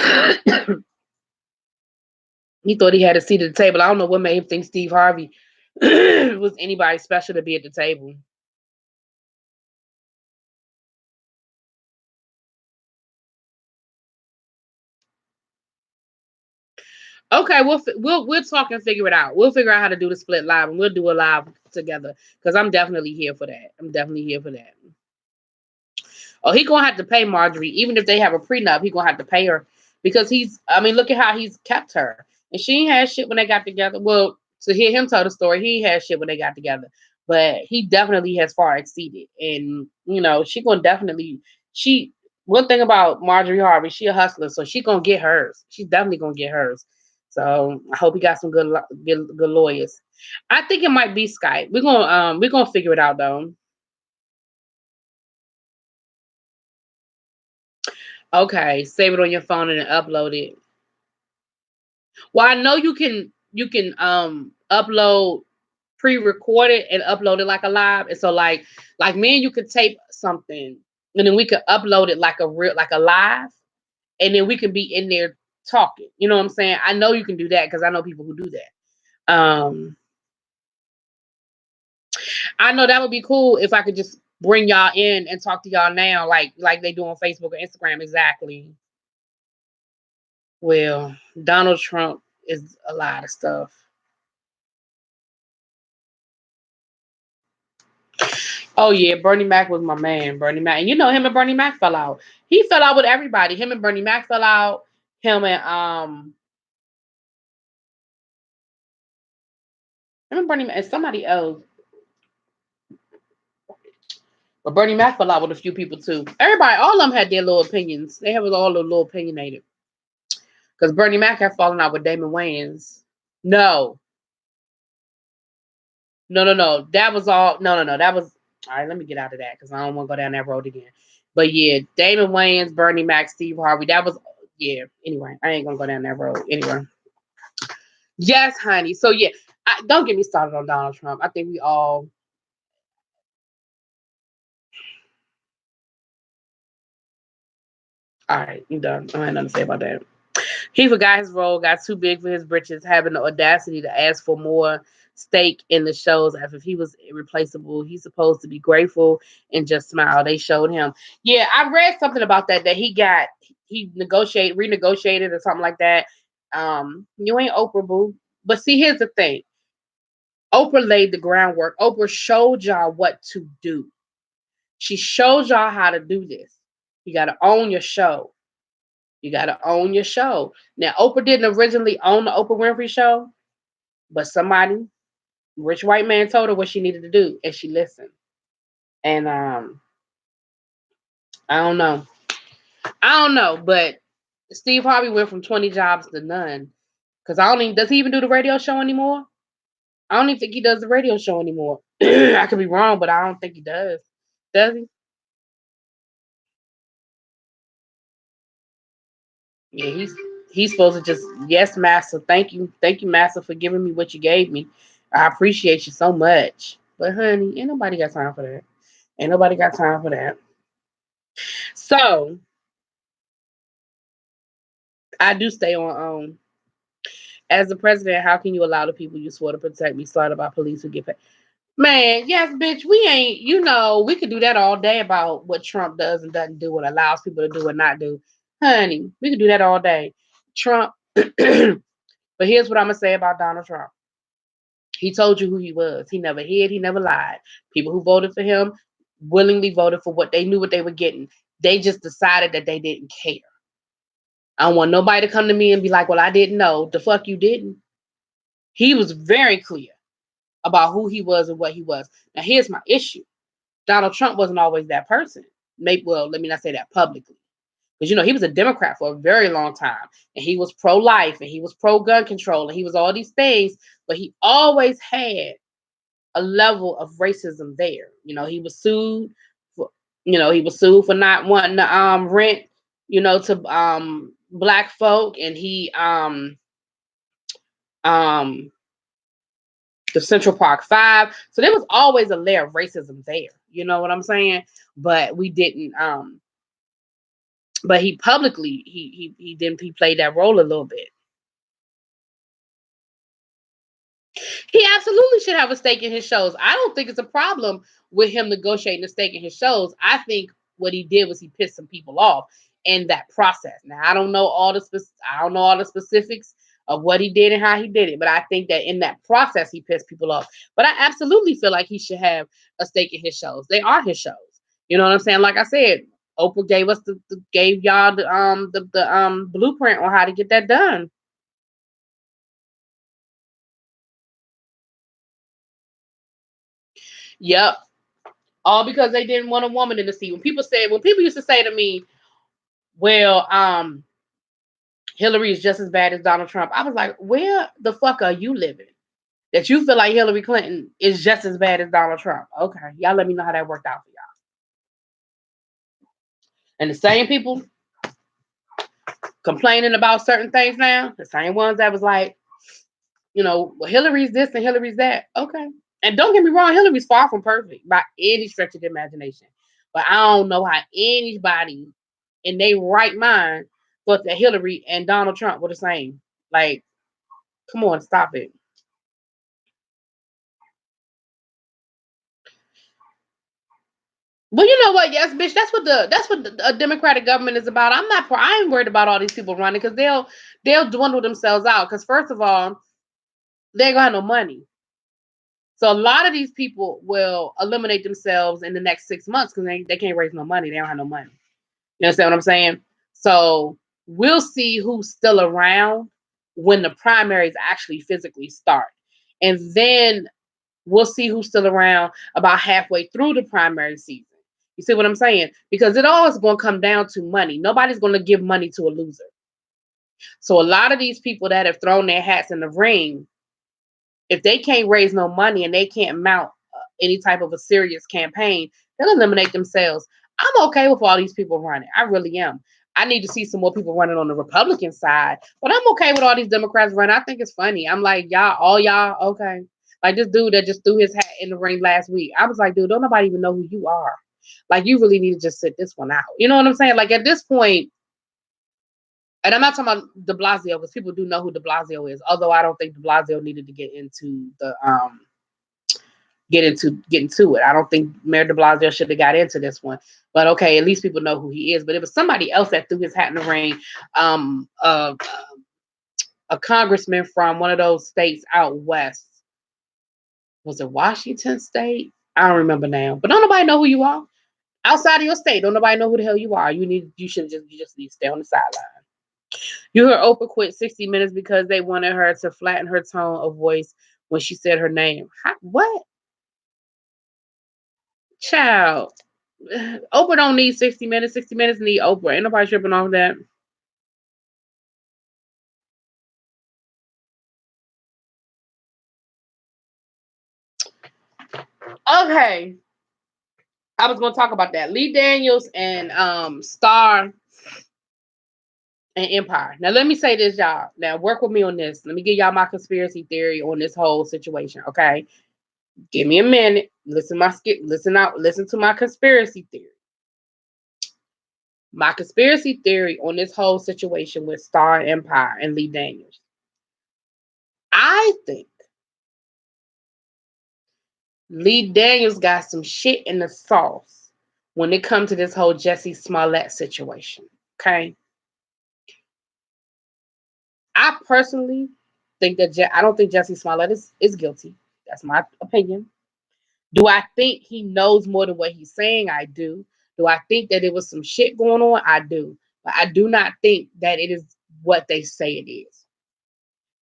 B: thought he had a seat at the table. I don't know what made him think Steve Harvey was anybody special to be at the table. Okay, we'll talk and figure it out. We'll figure out how to do the split live, and we'll do a live together because I'm definitely here for that. Oh, he gonna have to pay Marjorie, even if they have a prenup. He gonna have to pay her because look at how he's kept her, and she ain't had shit when they got together. Well, to hear him tell the story, he had shit when they got together, but he definitely has far exceeded, and she gonna definitely she. One thing about Marjorie Harvey, she a hustler, so she gonna get hers. She's definitely gonna get hers. So I hope he got some good lawyers. I think it might be Skype. We're gonna figure it out though. Okay, save it on your phone and then upload it. Well, I know you can upload pre-record it and upload it like a live. And so like me and you could tape something and then we could upload it like a live and then we can be in there talking. You know what I'm saying? I know you can do that because I know people who do that. I know that would be cool if I could just bring y'all in and talk to y'all now like they do on Facebook or Instagram. Exactly. Well, Donald Trump is a lot of stuff. Oh yeah, Bernie Mac was my man. Bernie Mac, and him and Bernie Mac fell out. He fell out with everybody. Him and Bernie Mac fell out. Him and Bernie Mac and somebody else. But Bernie Mac fell out with a few people too. Everybody, all of them had their little opinions. They was all a little opinionated. Because Bernie Mac had fallen out with Damon Wayans. No. That was all. No. That was all right. Let me get out of that because I don't want to go down that road again. But yeah, Damon Wayans, Bernie Mac, Steve Harvey. That was Anyway, I ain't gonna go down that road anyway. Yes, honey. So yeah, don't get me started on Donald Trump. I think we all. All right, I'm done. I ain't nothing to say about that. He forgot his role, got too big for his britches, having the audacity to ask for more stake in the shows as if he was irreplaceable. He's supposed to be grateful and just smile. They showed him. Yeah, I read something about that he renegotiated or something like that. You ain't Oprah, boo. But see, here's the thing. Oprah laid the groundwork. Oprah showed y'all what to do. She showed y'all how to do this. You got to own your show. Now, Oprah didn't originally own the Oprah Winfrey Show, but somebody, rich white man, told her what she needed to do, and she listened. And I don't know, but Steve Harvey went from 20 jobs to none. Because I don't even, does he even do the radio show anymore? I don't even think he does the radio show anymore. I could be wrong, but I don't think he does. Does he? Yeah, he's supposed to just, yes, master. Thank you, master, for giving me what you gave me. I appreciate you so much. But honey, ain't nobody got time for that. Ain't nobody got time for that. So I do stay on. As the president, how can you allow the people you swore to protect be slaughtered by police who get paid? Man, yes, bitch, we ain't, we could do that all day about what Trump does and doesn't do, what allows people to do and not do. Honey, we could do that all day. Trump, but here's what I'm going to say about Donald Trump. He told you who he was. He never hid, he never lied. People who voted for him willingly voted for what they knew what they were getting. They just decided that they didn't care. I don't want nobody to come to me and be like, well, I didn't know. The fuck you didn't. He was very clear about who he was and what he was. Now, here's my issue. Donald Trump wasn't always that person. Maybe, well, let me not say that publicly. Because, he was a Democrat for a very long time. And he was pro-life. And he was pro-gun control. And he was all these things. But he always had a level of racism there. He was sued for, not wanting to rent, to black folk. And he the Central Park Five. So there was always a layer of racism there. You know what I'm saying? But we didn't. But he publicly he played that role a little bit. He absolutely should have a stake in his shows. I don't think it's a problem with him negotiating a stake in his shows. I think what he did was he pissed some people off in that process. Now I don't know all the specifics of what he did and how he did it, but I think that in that process he pissed people off. But I absolutely feel like he should have a stake in his shows. They are his shows. You know what I'm saying? Like I said, Oprah gave us gave y'all the blueprint on how to get that done. Yep. All because they didn't want a woman in the seat. When people used to say to me, well, Hillary is just as bad as Donald Trump, I was like, where the fuck are you living? That you feel like Hillary Clinton is just as bad as Donald Trump. Okay, y'all let me know how that worked out for y'all. And the same people complaining about certain things now, the same ones that was like, well, Hillary's this and Hillary's that. Okay. And don't get me wrong, Hillary's far from perfect by any stretch of the imagination. But I don't know how anybody in their right mind thought that Hillary and Donald Trump were the same. Like, come on, stop it. Well, you know what? Yes, bitch. That's what a Democratic government is about. I ain't worried about all these people running because they'll dwindle themselves out. Because first of all, they ain't gonna have no money. So a lot of these people will eliminate themselves in the next 6 months because they can't raise no money. They don't have no money. You understand what I'm saying? So we'll see who's still around when the primaries actually physically start. And then we'll see who's still around about halfway through the primary season. You see what I'm saying? Because it always going to come down to money. Nobody's going to give money to a loser. So a lot of these people that have thrown their hats in the ring, if they can't raise no money and they can't mount any type of a serious campaign, they'll eliminate themselves. I'm okay with all these people running. I really am. I need to see some more people running on the Republican side, but I'm okay with all these Democrats running. I think it's funny. I'm like, y'all, okay. Like this dude that just threw his hat in the ring last week. I was like, dude, don't nobody even know who you are. Like, you really need to just sit this one out. You know what I'm saying? Like, at this point, and I'm not talking about de Blasio because people do know who de Blasio is. Although I don't think de Blasio needed to get into it. I don't think Mayor de Blasio should have got into this one. But okay, at least people know who he is. But it was somebody else that threw his hat in the ring. A congressman from one of those states out west. Was it Washington State? I don't remember now. But don't nobody know who you are. Outside of your state, don't nobody know who the hell you are. You just need to stay on the sideline. You heard Oprah quit 60 Minutes because they wanted her to flatten her tone of voice when she said her name. What? Child. Oprah don't need 60 Minutes. 60 Minutes need Oprah. Ain't nobody tripping off that. Okay, I was gonna talk about that. Lee Daniels and Star and Empire. Now let me say this, y'all. Now work with me on this. Let me give y'all my conspiracy theory on this whole situation. Okay, give me a minute. Listen to my conspiracy theory. My conspiracy theory on this whole situation with Star Empire and Lee Daniels. I think Lee Daniels got some shit in the sauce when it comes to this whole Jussie Smollett situation. Okay. I personally think that I don't think Jussie Smollett is guilty. That's my opinion. Do I think he knows more than what he's saying? I do. Do I think that it was some shit going on? I do. But I do not think that it is what they say it is.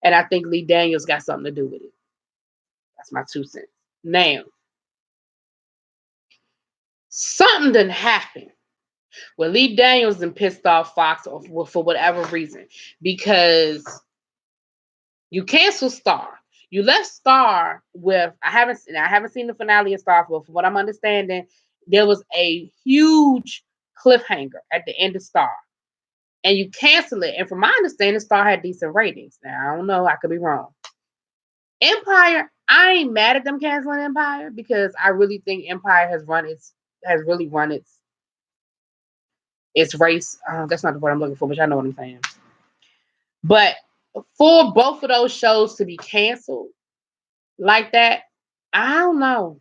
B: And I think Lee Daniels got something to do with it. That's my 2 cents. Now, something didn't happen. Well, Lee Daniels done pissed off Fox for whatever reason because you canceled Star. You left Star with I haven't seen the finale of Star, but from what I'm understanding, there was a huge cliffhanger at the end of Star, and you cancel it. And from my understanding, Star had decent ratings. Now I don't know, I could be wrong. Empire, I ain't mad at them canceling Empire because I really think Empire has really run its race. That's not the word I'm looking for, but I know what I'm saying. But for both of those shows to be canceled like that, I don't know.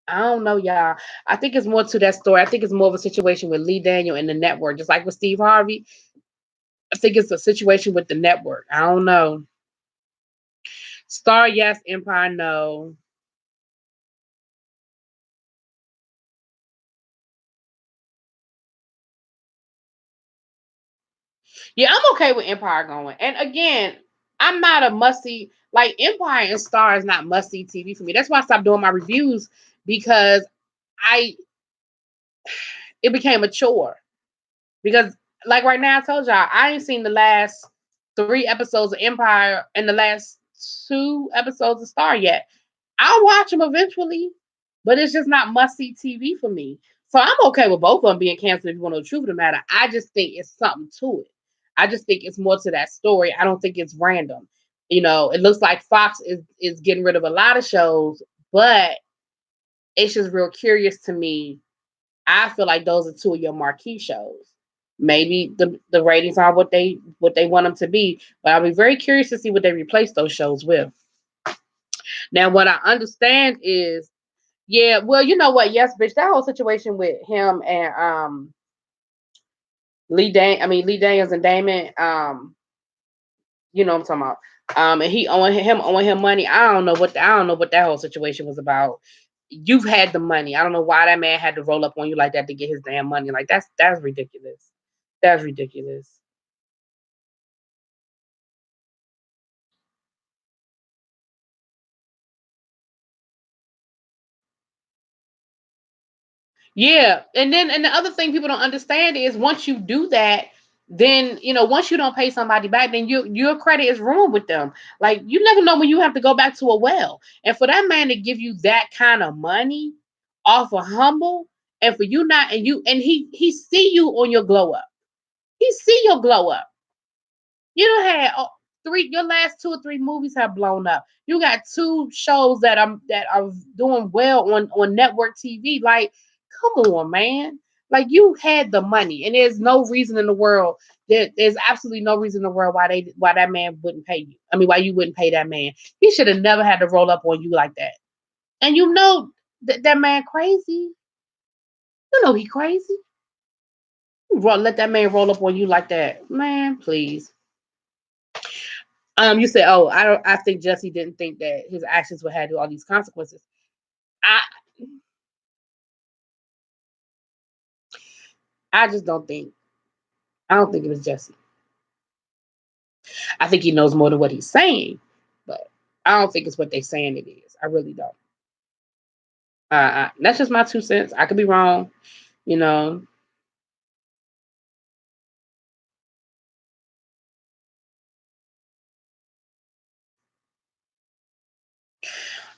B: I don't know, y'all. I think it's more to that story. I think it's more of a situation with Lee Daniel and the network, just like with Steve Harvey. I think it's a situation with the network. I don't know. Star, yes. Empire, no. Yeah, I'm okay with Empire going. And again, I'm not a must see. Like Empire and Star is not must see TV for me. That's why I stopped doing my reviews because I it became a chore. Because like right now, I told y'all I ain't seen the last 3 episodes of Empire and the last 2 episodes of Star yet. I'll watch them eventually, but it's just not must see TV for me. So I'm okay with both of them being canceled if you want to know the truth of the matter. I just think it's something to it. I just think it's more to that story. I don't think it's random. It looks like Fox is getting rid of a lot of shows, but it's just real curious to me. I feel like those are two of your marquee shows. Maybe the ratings are what they want them to be, but I'll be very curious to see what they replace those shows with. Now, what I understand is, yeah, well, you know what? Yes, bitch, that whole situation with him and Lee Daniels and Damon, you know what I'm talking about. And owing him money. I don't know what that whole situation was about. You've had the money. I don't know why that man had to roll up on you like that to get his damn money. Like that's ridiculous. That's ridiculous. Yeah, and the other thing people don't understand is once you do that, then once you don't pay somebody back, then your credit is ruined with them. Like you never know when you have to go back to a well, and for that man to give you that kind of money off of humble, and for you not and he see you on your glow up, he see your glow up. You don't have your last 2 or 3 movies have blown up. You got 2 shows that are doing well on network TV. Like, come on, man. Like you had the money, and there's no reason in the world. There's absolutely no reason in the world why that man wouldn't pay you. I mean, why you wouldn't pay that man. He should have never had to roll up on you like that. And that man crazy. You know he crazy. Let that man roll up on you like that, man. Please. You said, "Oh, I think Jesse didn't think that his actions would have all these consequences." I, I just don't think. I don't think it was Jesse. I think he knows more than what he's saying, but I don't think it's what they're saying it is. I really don't. That's just my 2 cents. I could be wrong. You know.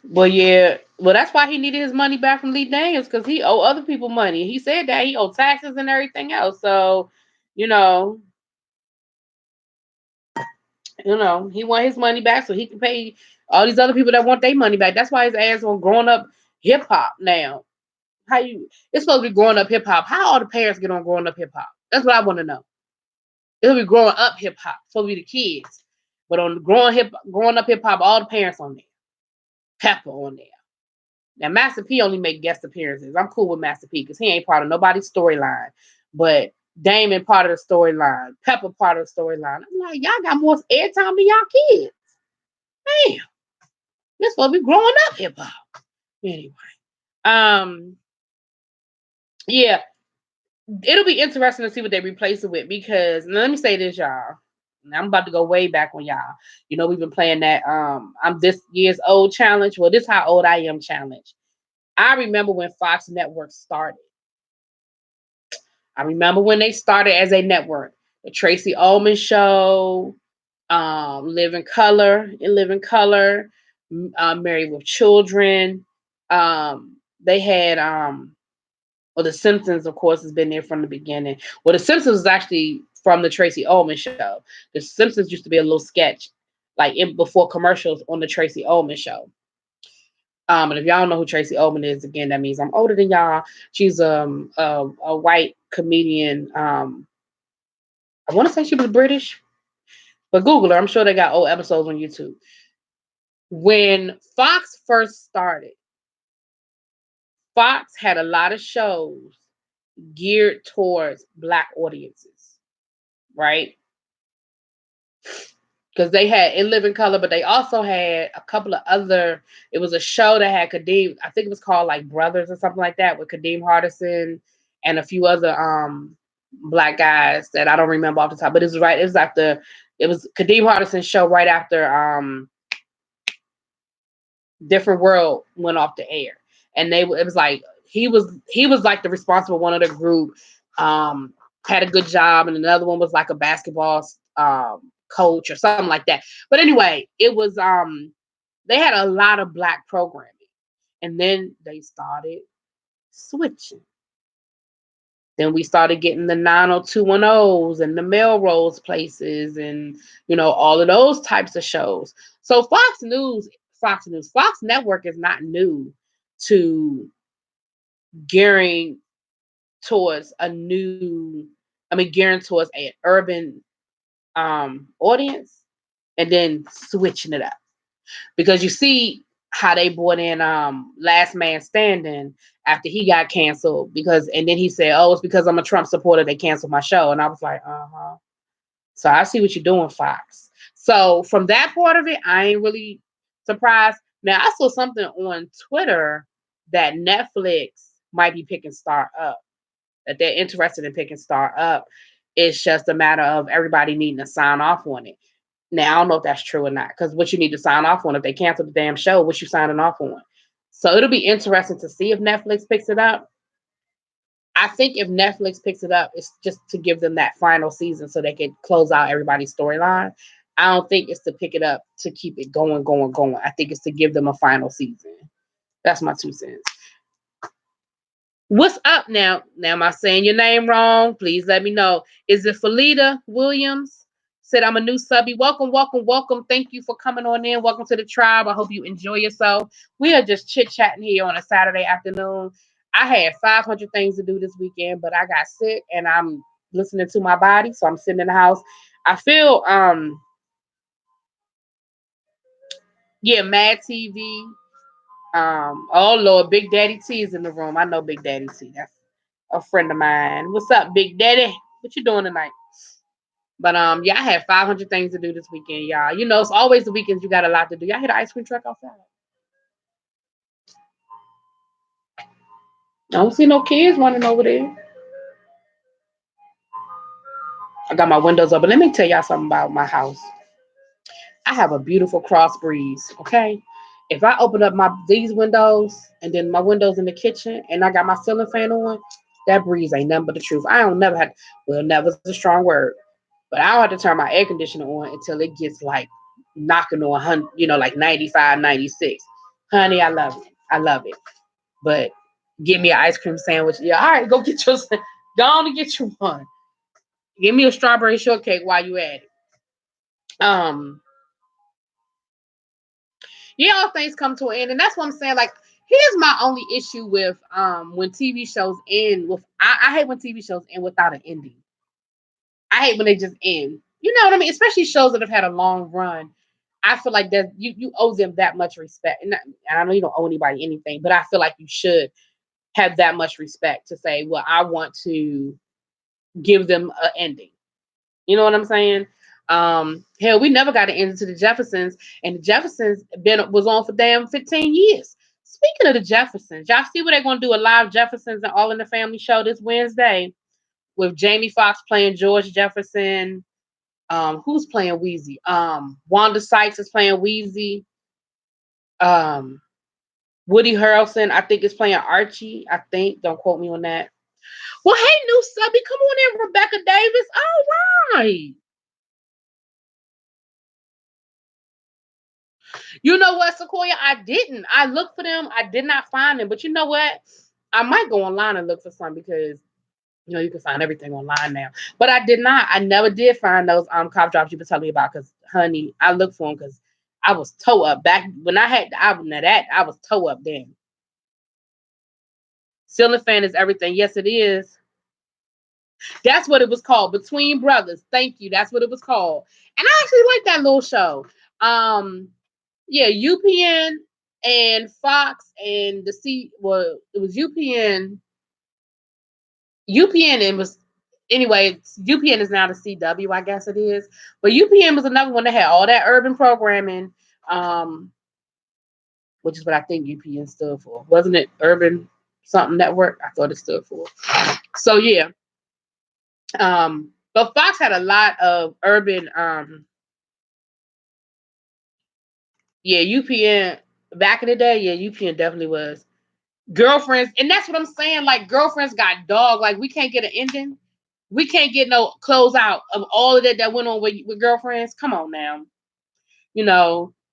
B: Well, yeah. Well, that's why he needed his money back from Lee Daniels because he owe other people money. He said that he owed taxes and everything else. So, you know, he want his money back so he can pay all these other people that want their money back. That's why his ass on growing up hip hop now. How you? It's supposed to be growing up hip hop. How all the parents get on growing up hip hop? That's what I want to know. It'll be growing up hip hop. Supposed to be the kids, but on growing up hip hop, all the parents on there. Pepper on there. Now, Master P only make guest appearances. I'm cool with Master P because he ain't part of nobody's storyline. But Damon part of the storyline. Pepper part of the storyline. I'm like, y'all got more airtime than y'all kids. Damn. This supposed to be growing up hip hop. Anyway. Yeah. It'll be interesting to see what they replace it with because let me say this, y'all. I'm about to go way back on y'all. We've been playing that I'm this year's old challenge. Well, this is how old I am challenge. I remember when Fox Network started. I remember when they started as a network. The Tracy Ullman Show, Living Color, Married with Children. They had well, The Simpsons, of course, has been there from the beginning. Well, The Simpsons is actually from the Tracy Ullman Show. The Simpsons used to be a little sketch, like before commercials on the Tracy Ullman Show. And if y'all don't know who Tracy Ullman is, again, that means I'm older than y'all. She's a white comedian. I want to say she was British, but Google her. I'm sure they got old episodes on YouTube. When Fox first started, Fox had a lot of shows geared towards Black audiences, right? Because they had In Living Color, but they also had a couple of other. It was a show that had Kadeem. I think it was called like Brothers or something like that with Kadeem Hardison and a few other Black guys that I don't remember off the top. But it was right. It was Kadeem Hardison's show right after Different World went off the air, and it was like he was like the responsible one of the group. Had a good job, and another one was like a basketball coach or something like that. But anyway, it was they had a lot of Black programming, and then they started switching. Then we started getting the 90210s and the Melrose Places and all of those types of shows. So Fox Network is not new to gearing towards gearing towards an urban audience and then switching it up. Because you see how they brought in Last Man Standing after he got canceled and then he said, "Oh, it's because I'm a Trump supporter they canceled my show." And I was like, So I see what you're doing, Fox. So from that part of it, I ain't really surprised. Now I saw something on Twitter that Netflix might be picking Star up, that they're interested in picking Star up. It's just a matter of everybody needing to sign off on it. Now, I don't know if that's true or not, because what you need to sign off on, if they cancel the damn show, what you signing off on? So it'll be interesting to see if Netflix picks it up. I think if Netflix picks it up, it's just to give them that final season so they can close out everybody's storyline. I don't think it's to pick it up to keep it going. I think it's to give them a final season. That's my 2 cents. What's up now? Now, am I saying your name wrong? Please let me know. Is it Felita Williams? Said, I'm a new subby. Welcome. Thank you for coming on in. Welcome to the tribe. I hope you enjoy yourself. We are just chit-chatting here on a Saturday afternoon. I had 500 things to do this weekend, but I got sick and I'm listening to my body, so I'm sitting in the house. I feel, Mad TV. Oh Lord, Big Daddy T is in the room. I know Big Daddy T. That's a friend of mine. What's up, Big Daddy? What you doing tonight? But I had 500 things to do this weekend, y'all. It's always the weekends you got a lot to do. Y'all hear the ice cream truck outside? I don't see no kids running over there. I got my windows open. Let me tell y'all something about my house. I have a beautiful cross breeze, okay? If I open up these windows and then my windows in the kitchen and I got my ceiling fan on, that breeze ain't nothing but the truth. I don't never have, well, never is a strong word, but I don't have to turn my air conditioner on until it gets like knocking on 100, like 95, 96. Honey, I love it. I love it. But give me an ice cream sandwich. Yeah, all right, go get your go on and get you one. Give me a strawberry shortcake while you at it. Um, yeah, all things come to an end, and that's what I'm saying. Like, here's my only issue with when TV shows end with I hate when TV shows end without an ending. I hate when they just end. You know what I mean? Especially shows that have had a long run. I feel like that you owe them that much respect. And I know you don't owe anybody anything, but I feel like you should have that much respect to say, well, I want to give them an ending. You know what I'm saying? Hell, we never got an ending to the Jeffersons, and the Jeffersons was on for damn 15 years. Speaking of the Jeffersons, y'all see what they're gonna do a live Jeffersons and All in the Family show this Wednesday with Jamie Foxx playing George Jefferson. Who's playing Wheezy? Wanda Sykes is playing Wheezy. Um, Woody Harrelson, I think, is playing Archie. I think. Don't quote me on that. Well, hey, new subby, come on in, Rebecca Davis. All right. You know what, Sequoia? I didn't. I looked for them. I did not find them. But you know what? I might go online and look for some because you can find everything online now. But I did not. I never did find those cough drops you were telling me about because, honey, I looked for them because I was toe up back when I had the album of that. I was toe up then. Ceiling fan is everything. Yes, it is. That's what it was called. Between Brothers. Thank you. That's what it was called. And I actually like that little show. Yeah, UPN and Fox and the C. Well, it was UPN. UPN and was anyway. UPN is now the CW, I guess it is. But UPN was another one that had all that urban programming, which is what I think UPN stood for. Wasn't it Urban something network? I thought it stood for. So yeah. But Fox had a lot of urban. Yeah, UPN back in the day. Yeah, UPN definitely was. Girlfriends, and that's what I'm saying. Like, Girlfriends got dog. Like, we can't get an ending. We can't get no closeout of all of that went on with Girlfriends. Come on now.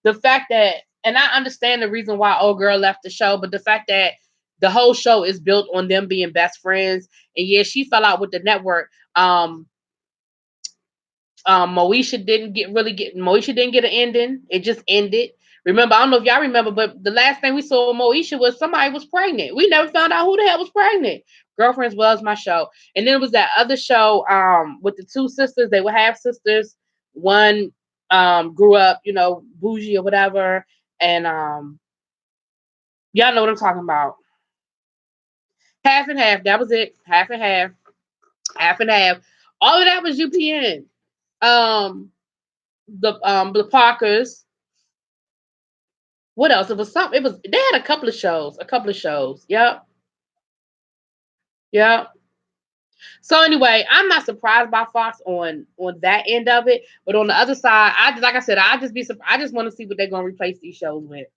B: The fact that, and I understand the reason why old girl left the show, but the fact that the whole show is built on them being best friends, and yeah, she fell out with the network. Moesha didn't get an ending. It just ended. Remember, I don't know if y'all remember, but the last thing we saw of Moesha was somebody was pregnant. We never found out who the hell was pregnant. Girlfriends was my show. And then it was that other show with the two sisters. They were half sisters. One grew up, bougie or whatever. And y'all know what I'm talking about. Half and half. That was it. Half and half. Half and half. All of that was UPN. The Parkers. What else? It was something. They had a couple of shows. A couple of shows. Yep. Yep. So anyway, I'm not surprised by Fox on that end of it, but on the other side, like I said, I just want to see what they're gonna replace these shows with.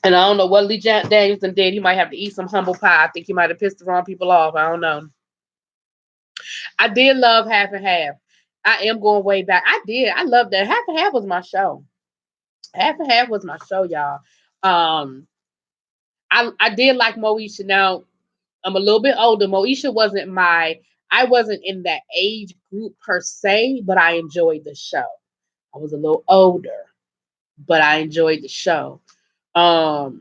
B: And I don't know what Lee Danielson did. He might have to eat some humble pie. I think he might have pissed the wrong people off. I don't know. I did love Half and Half. I am going way back. I did. I loved that. Half and Half was my show. Half and Half was my show, y'all. I did like Moesha. Now I'm a little bit older. Moesha I wasn't in that age group per se, but I enjoyed the show. I was a little older, but I enjoyed the show. But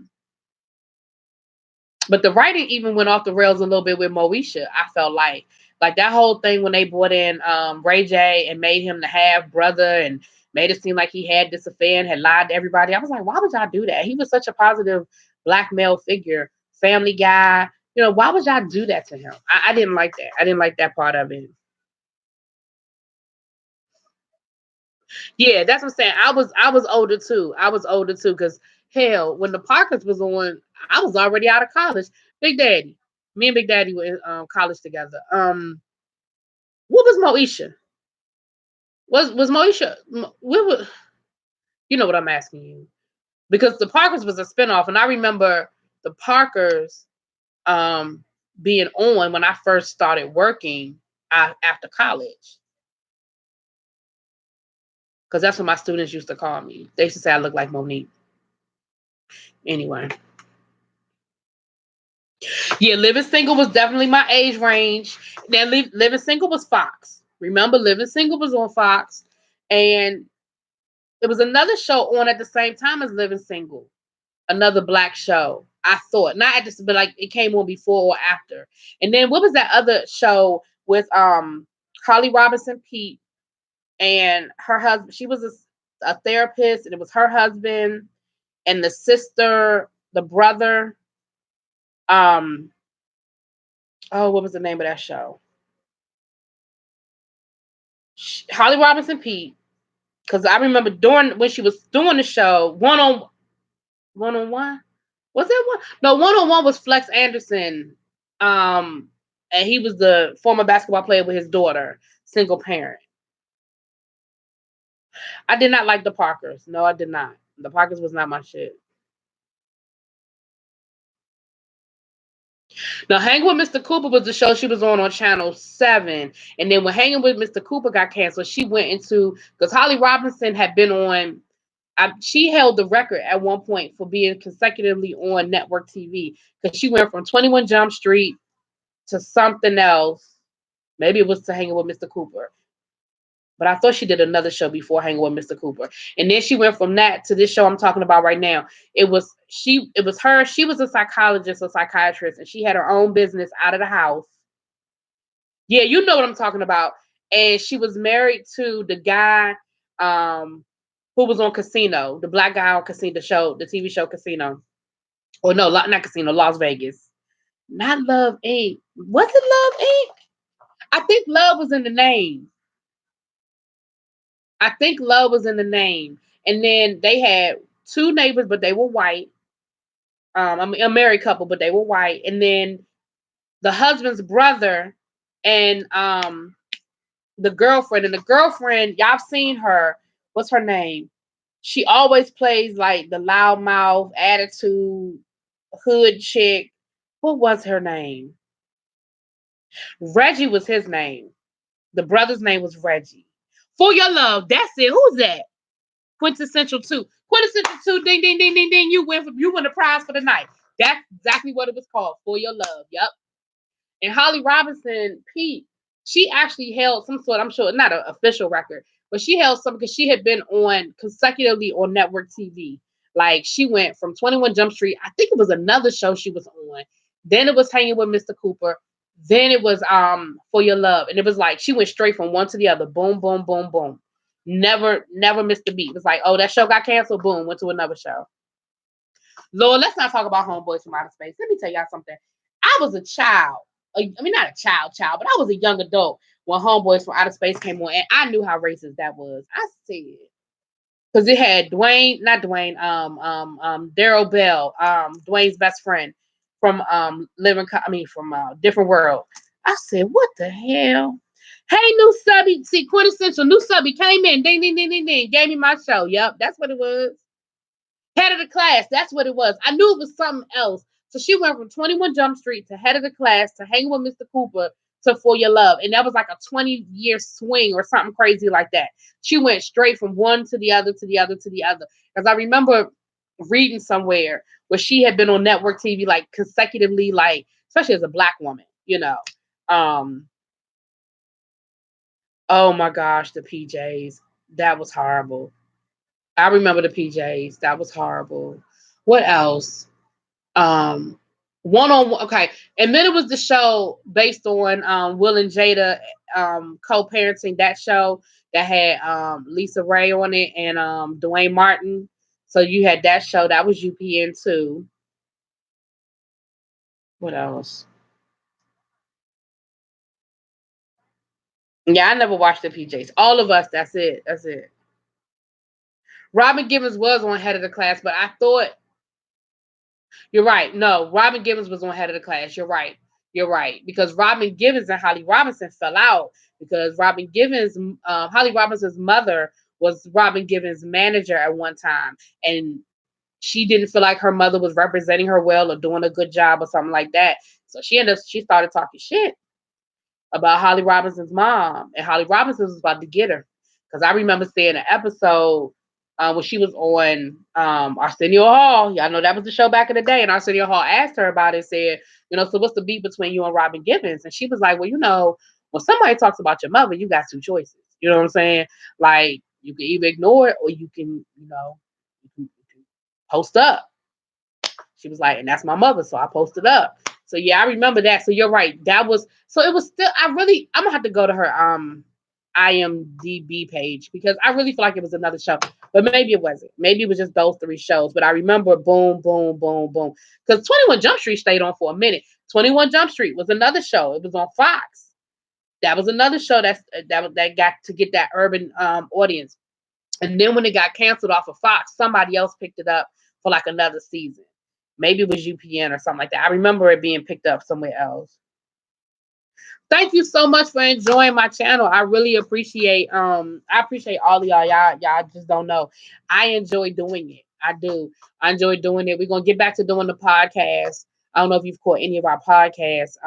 B: the writing even went off the rails a little bit with Moesha. I felt like that whole thing when they brought in Ray J and made him the half brother and made it seem like he had this affair and had lied to everybody. I was like, why would y'all do that? He was such a positive black male figure, family guy. Why would y'all do that to him? I didn't like that. I didn't like that part of it. Yeah, that's what I'm saying. I was older too. I was older too because hell, when the Parkers was on, I was already out of college. Big Daddy, me and Big Daddy were in college together. What was Moesha? Was Moesha? What was? You know what I'm asking you because the Parkers was a spinoff, and I remember the Parkers being on when I first started working after college. Because that's what my students used to call me. They used to say I look like Monique. Anyway. Yeah, Living Single was definitely my age range. Then Living Single was Fox. Remember, Living Single was on Fox. And there was another show on at the same time as Living Single. Another black show. I thought. Not at this, but like it came on before or after. And then what was that other show with Holly Robinson Pete and her husband? She was a therapist, and it was her husband and the sister, the brother. Um, oh, what was the name of that show? Holly Robinson Pete, because I remember during when she was doing the show, one on one. Was it one? No, one on one was Flex Anderson. And he was the former basketball player with his daughter, single parent. I did not like the Parkers. No, I did not. The Parkers was not my shit. Now, Hanging with Mr. Cooper was the show she was on Channel 7. And then when Hanging with Mr. Cooper got canceled, she went into, because Holly Robinson had been on, she held the record at one point for being consecutively on network TV, because she went from 21 Jump Street to something else. Maybe it was to Hanging with Mr. Cooper. But I thought she did another show before Hanging with Mr. Cooper. And then she went from that to this show I'm talking about right now. It was her. She was a psychologist or psychiatrist, and she had her own business out of the house. Yeah, you know what I'm talking about. And she was married to the guy who was on Casino, the black guy on Casino, the TV show Casino. Or no, not Casino, Las Vegas. Not Love Inc. Was it Love Inc.? I think Love was in the name. I think Love was in the name. And then they had two neighbors, but they were white. I mean, a married couple, but they were white. And then the husband's brother and the girlfriend. And the girlfriend, y'all seen her. What's her name? She always plays like the loudmouth, attitude, hood chick. What was her name? Reggie was his name. The brother's name was Reggie. For Your Love. That's it. Who's that? Quintessential 2. Quintessential 2. Ding, ding, ding, ding, ding. You win the prize for the night. That's exactly what it was called. For Your Love. Yep. And Holly Robinson Pete, she actually held some sort, I'm sure, not an official record, but she held some because she had been on consecutively on network TV. Like she went from 21 Jump Street. I think it was another show she was on. Then it was Hanging with Mr. Cooper. Then it was For Your Love. And it was like she went straight from one to the other. Boom, boom, boom, boom. Never missed a beat. It was like, oh, that show got canceled. Boom, went to another show. Lord, let's not talk about Homeboys from Outer Space. Let me tell y'all something. I was a child. I mean, not a child, but I was a young adult when Homeboys from Outer Space came on, and I knew how racist that was. I said, because it had Daryl Bell, Dwayne's best friend from Different World. I said, what the hell? Hey, new subby, see, Quintessential, new subby came in, ding, ding, ding, ding, ding, gave me my show. Yep, that's what it was. Head of the Class, that's what it was. I knew it was something else. So she went from 21 Jump Street to Head of the Class to Hanging with Mr. Cooper to For Your Love. And that was like a 20-year swing or something crazy like that. She went straight from one to the other, to the other, to the other. Because I remember reading somewhere where she had been on network TV like consecutively, like, especially as a black woman, you know. Oh my gosh, the PJs. That was horrible. I remember the PJs. That was horrible. What else? One on one. Okay, and then it was the show based on Will and Jada co-parenting. That show that had Lisa Ray on it and Dwayne Martin. So you had that show that was UPN too. What else? Yeah, I never watched the PJs. All of us. That's it. That's it. Robin Givens was on Head of the Class, but I thought you're right. No, Robin Givens was on Head of the Class. You're right. You're right. Because Robin Givens and Holly Robinson fell out because Robin Givens, Holly Robinson's mother was Robin Givens' manager at one time. And she didn't feel like her mother was representing her well or doing a good job or something like that. So she started talking shit about Holly Robinson's mom. And Holly Robinson was about to get her. Because I remember seeing an episode when she was on Arsenio Hall. Y'all know that was the show back in the day. And Arsenio Hall asked her about it, said, so what's the beat between you and Robin Givens? And she was like, well, when somebody talks about your mother, you got two choices. You know what I'm saying? Like, you can either ignore it or you can, you can post up. She was like, and that's my mother, so I posted up. So yeah, I remember that. So you're right. It was still, I'm gonna have to go to her IMDb page because I really feel like it was another show. But maybe it wasn't. Maybe it was just those three shows. But I remember Boom, Boom, Boom, Boom. Because 21 Jump Street stayed on for a minute. 21 Jump Street was another show. It was on Fox. That was another show that got to get that urban audience. And then when it got canceled off of Fox, somebody else picked it up for like another season. Maybe it was UPN or something like that. I remember it being picked up somewhere else. Thank you so much for enjoying my channel. I really appreciate I appreciate all of y'all. Y'all just don't know. I enjoy doing it. I do. I enjoy doing it. We're gonna get back to doing the podcast. I don't know if you've caught any of our podcasts.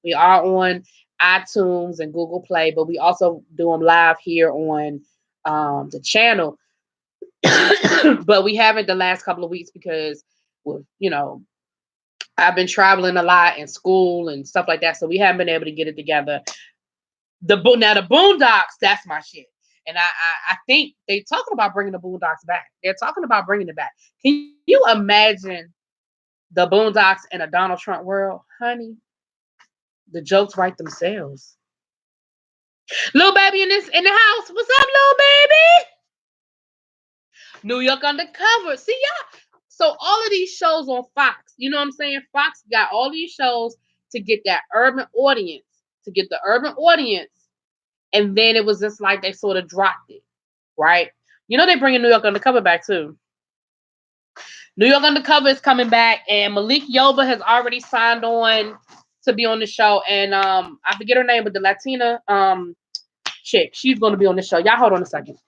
B: We are on iTunes and Google Play, but we also do them live here on the channel. But we haven't the last couple of weeks because with I've been traveling a lot in school and stuff like that, so we haven't been able to get it together. The Boondocks, that's my shit, and I think they talking about bringing the Boondocks back. They're talking about bringing it back. Can you imagine the Boondocks in a Donald Trump world, honey? The jokes write themselves. Little baby in the house. What's up, little baby? New York Undercover. See y'all. So all of these shows on Fox, you know what I'm saying? Fox got all these shows to get that urban audience, and then it was just like they sort of dropped it, right? They're bringing New York Undercover back too. New York Undercover is coming back, and Malik Yoba has already signed on to be on the show, and I forget her name, but the Latina chick, she's going to be on the show. Y'all hold on a second.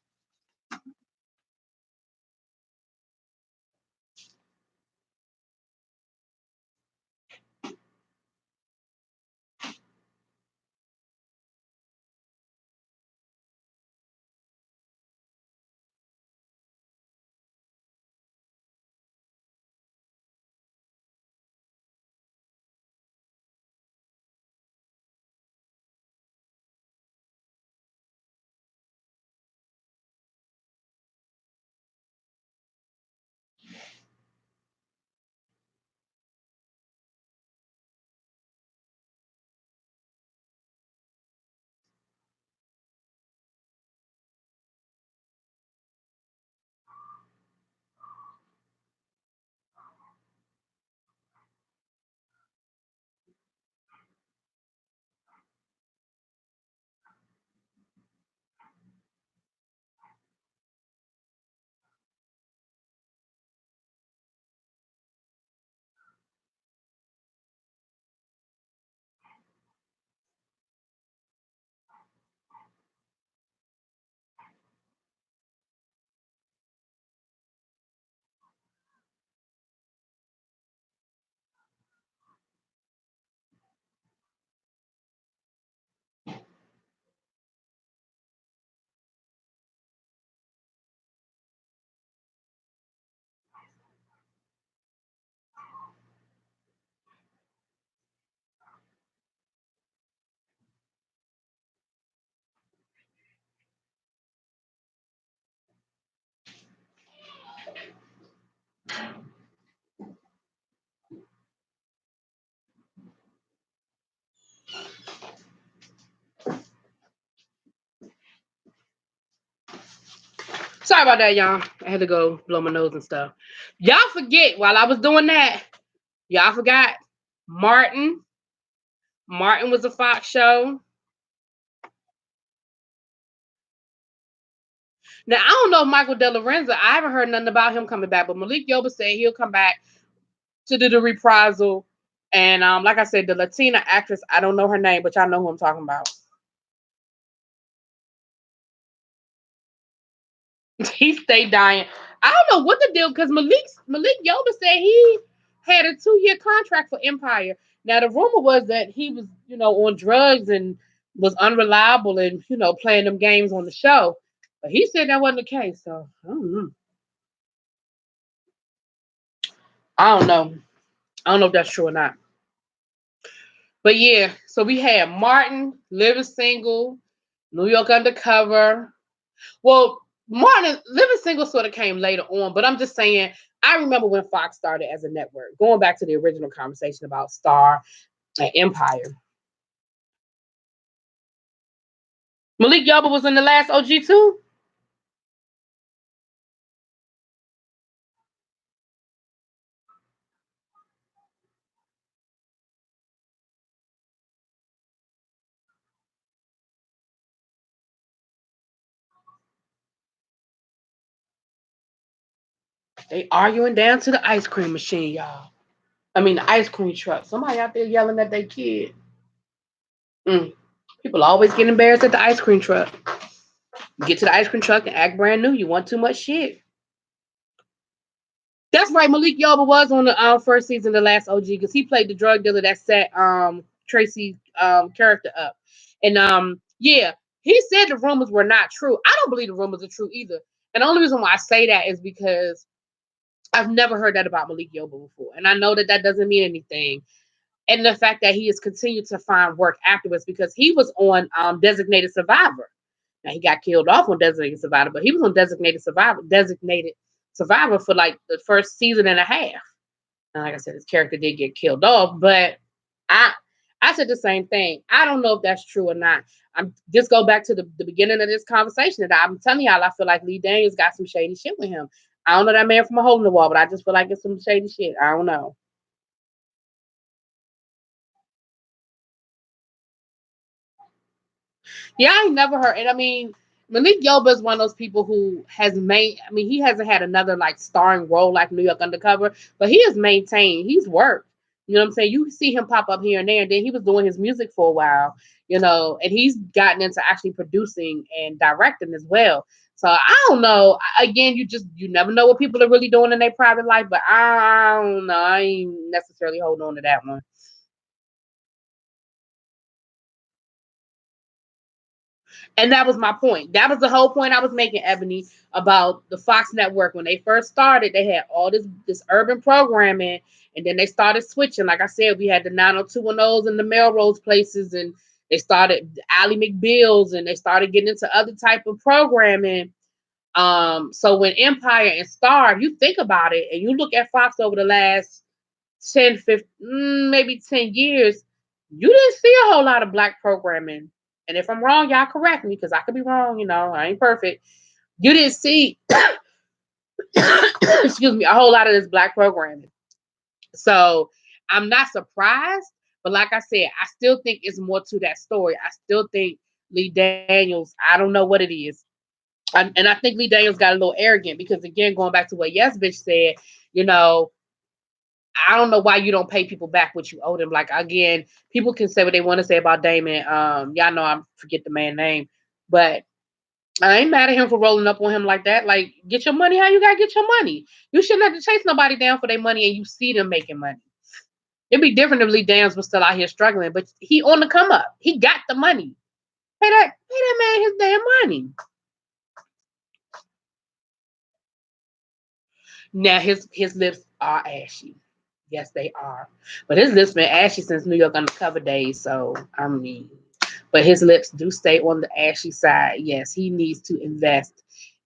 B: Sorry about that, y'all. I had to go blow my nose and stuff. Y'all forget, while I was doing that, y'all forgot Martin. Martin was a Fox show. Now, I don't know if Michael De Lorenzo, I haven't heard nothing about him coming back, but Malik Yoba said he'll come back to do the reprisal. And like I said, the Latina actress, I don't know her name, but y'all know who I'm talking about. He stayed dying. I don't know what the deal, because Malik Yoba said he had a 2-year contract for Empire. Now the rumor was that he was, on drugs and was unreliable and, playing them games on the show. But he said that wasn't the case, so I don't know. I don't know. I don't know if that's true or not. But yeah, so we had Martin, Living Single, New York Undercover. Well, Martin, Living Single sort of came later on, but I'm just saying, I remember when Fox started as a network, going back to the original conversation about Star and Empire. Malik Yoba was in the last OG too? They arguing down to the ice cream machine, y'all. I mean, the ice cream truck. Somebody out there yelling at their kid. Mm. People always get embarrassed at the ice cream truck. Get to the ice cream truck and act brand new. You want too much shit. That's right. Malik Yoba was on the first season of the last OG because he played the drug dealer that set Tracy character up. And yeah, he said the rumors were not true. I don't believe the rumors are true either. And the only reason why I say that is because I've never heard that about Malik Yoba before. And I know that that doesn't mean anything. And the fact that he has continued to find work afterwards because he was on Designated Survivor. Now he got killed off on Designated Survivor, but he was on Designated Survivor for like the first season and a half. And like I said, his character did get killed off, but I I said the same thing. I don't know if that's true or not. I'm just go back to the beginning of this conversation that I'm telling y'all. I feel like Lee Daniels got some shady shit with him. I don't know that man from a hole in the wall, but I just feel like it's some shady shit. I don't know. Yeah, I ain't never heard. And I mean, Malik Yoba is one of those people who has made. I mean, he hasn't had another like starring role like New York Undercover, but he has maintained. He's worked. You know what I'm saying? You see him pop up here and there, and then he was doing his music for a while. You know, and he's gotten into actually producing and directing as well. So I don't know. Again, you never know what people are really doing in their private life, but I don't know. I ain't necessarily holding on to that one. And that was my point. That was the whole point I was making, Ebony, about the Fox network. When they first started, they had all this urban programming, and then they started switching. Like I said, we had the 90210s and the Melrose places, and they started Ally McBeals, and they started getting into other type of programming. So when Empire and Star, if you think about it, and you look at Fox over the last 10, 15, maybe 10 years, you didn't see a whole lot of black programming. And if I'm wrong, y'all correct me because I could be wrong. You know, I ain't perfect. You didn't see, excuse me, a whole lot of this black programming. So I'm not surprised. But like I said, I still think it's more to that story. I still think Lee Daniels, I don't know what it is. And I think Lee Daniels got a little arrogant because, again, going back to what Yes Bitch said, you know, I don't know why you don't pay people back what you owe them. Like again, people can say what they want to say about Damon. Y'all know I forget the man name, but I ain't mad at him for rolling up on him like that. Like, get your money how you gotta get your money. You shouldn't have to chase nobody down for their money and you see them making money. It'd be different if Lee Daniels was still out here struggling, but he on the come up. He got the money. Pay that man his damn money. Now his lips are ashy. Yes, they are. But his lips been ashy since New York Undercover days. So I mean, but his lips do stay on the ashy side. Yes, he needs to invest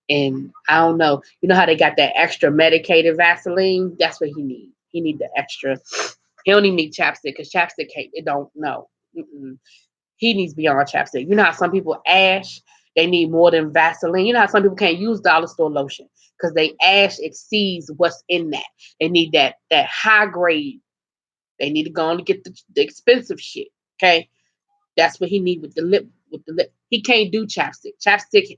B: in. I don't know. You know how they got that extra medicated Vaseline? That's what he needs. He need the extra. He don't even need chapstick because chapstick can't. It don't know. He needs beyond chapstick. You know how some people ash, they need more than Vaseline. You know how some people can't use dollar store lotion because they ash exceeds what's in that. They need that high grade. They need to go on to get the expensive shit. Okay, that's what he need with the lip. With the lip, he can't do chapstick. Chapstick,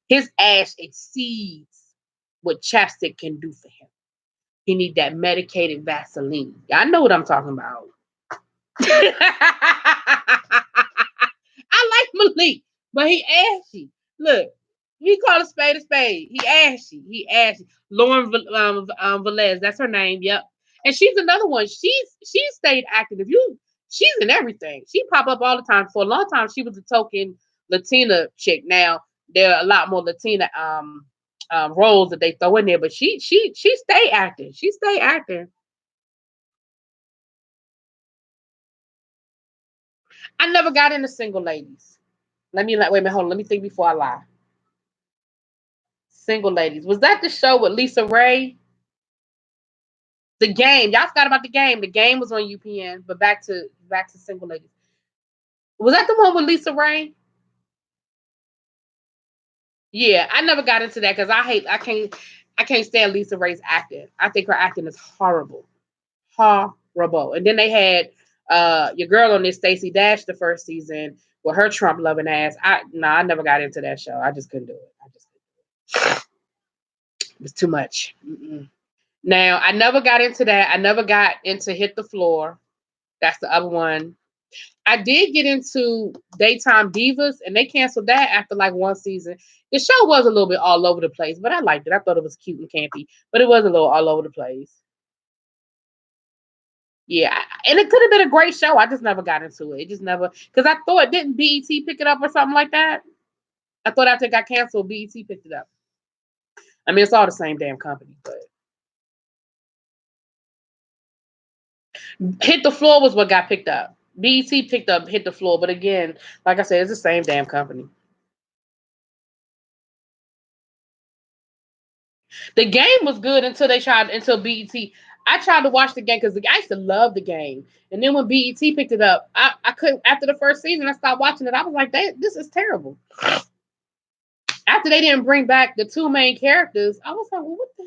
B: his ash exceeds what chapstick can do for him. He need that medicated Vaseline. I know what I'm talking about. I like Malik, but he ashy. Look, he called a spade a spade. He ashy. He ashy. Lauren Velez, that's her name. Yep. And she's another one. She stayed active. If you, she's in everything. She pop up all the time. For a long time, she was a token Latina chick. Now there are a lot more Latina roles that they throw in there, but she stay acting. She stay acting. I never got into Single Ladies. Wait a minute, hold on. Let me think before I lie. Single Ladies. Was that the show with Lisa Ray? The Game. Y'all forgot about the Game. The Game was on UPN, but back to Single Ladies. Was that the one with Lisa Ray? Yeah, I never got into that because I can't stand Lisa Ray's acting. I think her acting is horrible. Horrible. And then they had your girl on this, Stacey Dash, the first season with her Trump loving ass. I never got into that show. I just couldn't do it. It was too much. Mm-mm. Now I never got into that. I never got into Hit the Floor. That's the other one. I did get into Daytime Divas, and they canceled that after like one season. The show was a little bit all over the place, but I liked it. I thought it was cute and campy, but it was a little all over the place. Yeah, and it could have been a great show. I just never got into it. It just never, because I thought, didn't BET pick it up or something like that? I thought after it got canceled, BET picked it up. I mean, it's all the same damn company, but Hit the Floor was what got picked up. BET picked up Hit the Floor, but again, like I said, it's the same damn company. The Game was good until BET. I tried to watch the Game because I used to love the Game, and then when BET picked it up, I couldn't. After the first season, I stopped watching it. I was like, this is terrible. After they didn't bring back the two main characters, I was like, well, what the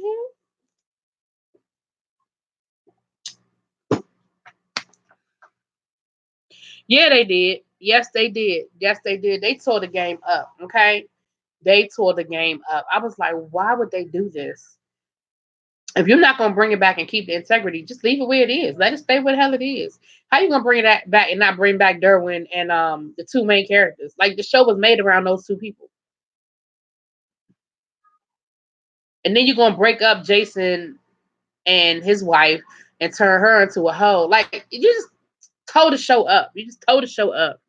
B: hell? Yeah, they did. Yes, they did. Yes, they did. They tore the Game up. Okay, they tore the Game up. I was like, why would they do this? If you're not gonna bring it back and keep the integrity, just leave it where it is. Let it stay where the hell it is. How you gonna bring it back and not bring back Derwin and the two main characters? Like the show was made around those two people, and then you're gonna break up Jason and his wife and turn her into a hoe. Like you just tore the show up. You just tore the show up.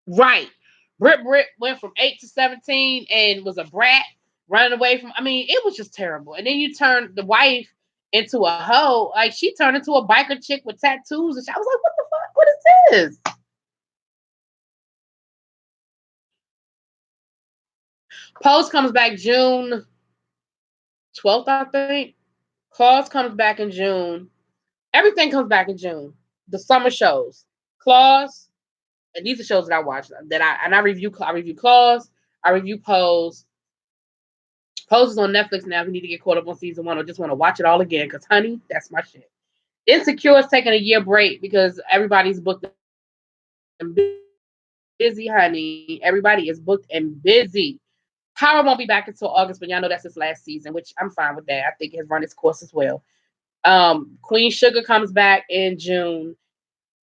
B: Right. Britt went from 8 to 17 and was a brat running away from. I mean, it was just terrible. And then you turned the wife into a hoe. Like she turned into a biker chick with tattoos, and I was like, "What the fuck? What is this?" Pose comes back June 12th, I think. Claus comes back in June. Everything comes back in June. The summer shows. Claus, and these are shows that I watch I review. I review Claus. I review Pose. Pose is on Netflix now. If you need to get caught up on season one or just want to watch it all again, because honey, that's my shit. Insecure is taking a year break because everybody's booked and busy, honey. Everybody is booked and busy. Power won't be back until August, but y'all know that's his last season, which I'm fine with that. I think it has run its course as well. Queen Sugar comes back in June.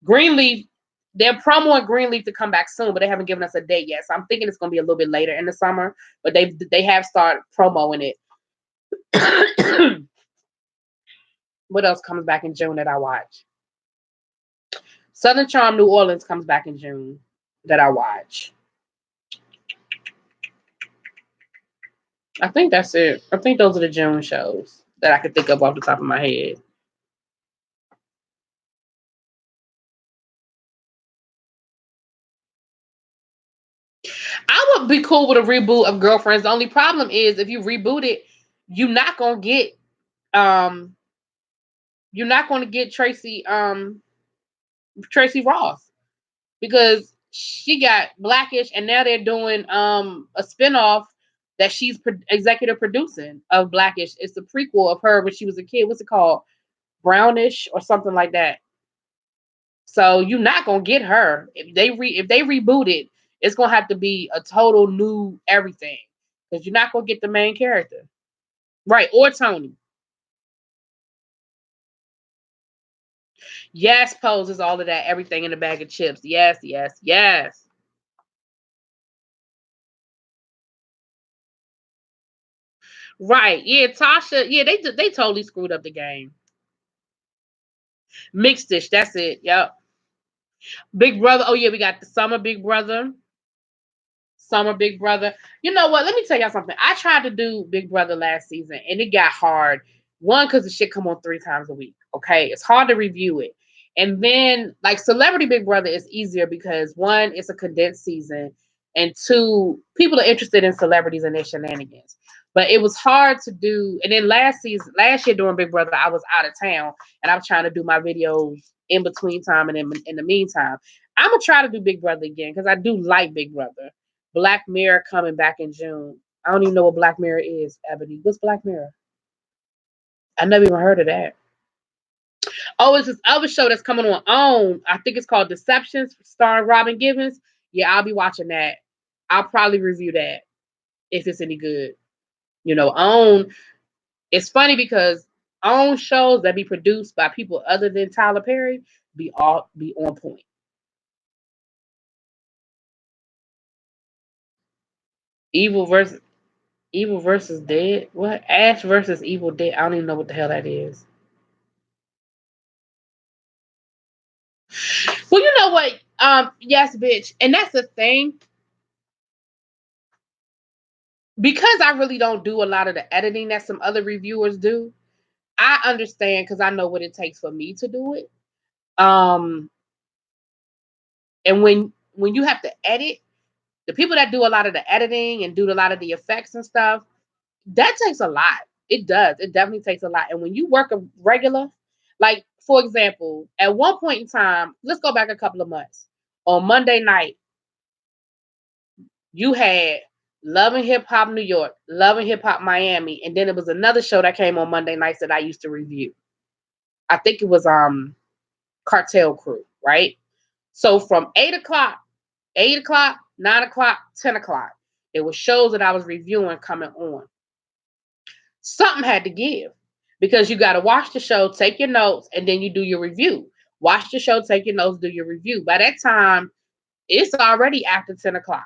B: Greenleaf, they're promoing Greenleaf to come back soon, but they haven't given us a date yet. So I'm thinking it's gonna be a little bit later in the summer, but they have started promoting it. What else comes back in June that I watch? Southern Charm New Orleans comes back in June that I watch. I think that's it. I think those are the June shows that I could think of off the top of my head. I would be cool with a reboot of Girlfriends. The only problem is if you reboot it, you're not gonna get um you're not gonna get Tracy Ross because she got Blackish and now they're doing a spinoff that she's executive producing of Blackish. It's a prequel of her when she was a kid. What's it called? Brownish or something like that. So you're not gonna get her if they reboot it. It's gonna have to be a total new everything because you're not gonna get the main character, right? Or Tony. Yes, poses all of that, everything in a bag of chips. Yes, yes, yes. Right. Yeah, Tasha. Yeah, they totally screwed up the game. Mixed dish. That's it. Yep. Big Brother. Oh yeah, we got the summer Big Brother. Summer Big Brother. You know what? Let me tell y'all something. I tried to do Big Brother last season and it got hard. One, because the shit come on 3 times a week. Okay. It's hard to review it. And then like Celebrity Big Brother is easier because one, it's a condensed season. And two, people are interested in celebrities and their shenanigans. But it was hard to do. And then last year during Big Brother, I was out of town and I was trying to do my videos in between time and in the meantime. I'm gonna try to do Big Brother again because I do like Big Brother. Black Mirror coming back in June. I don't even know what Black Mirror is, Ebony. What's Black Mirror? I never even heard of that. Oh, it's this other show that's coming on. I think it's called Deceptions, starring Robin Givens. Yeah, I'll be watching that. I'll probably review that if it's any good. You know, OWN. It's funny because OWN shows that be produced by people other than Tyler Perry be on point. Evil versus Dead. What? Ash versus Evil Dead. I don't even know what the hell that is. Well, you know what? Yes, bitch. And that's the thing. Because I really don't do a lot of the editing that some other reviewers do, I understand because I know what it takes for me to do it. And when you have to edit, the people that do a lot of the editing and do a lot of the effects and stuff, that takes a lot. It does. It definitely takes a lot. And when you work a regular, like for example, at one point in time, let's go back a couple of months. On Monday night, you had Love and Hip Hop New York, Love and Hip Hop Miami, and then it was another show that came on Monday nights that I used to review. I think it was Cartel Crew, right? So from 8 o'clock, 9 o'clock, 10 o'clock, there were shows that I was reviewing coming on. Something had to give because you got to watch the show, take your notes, and then you do your review. Watch the show, take your notes, do your review. By that time, it's already after 10 o'clock.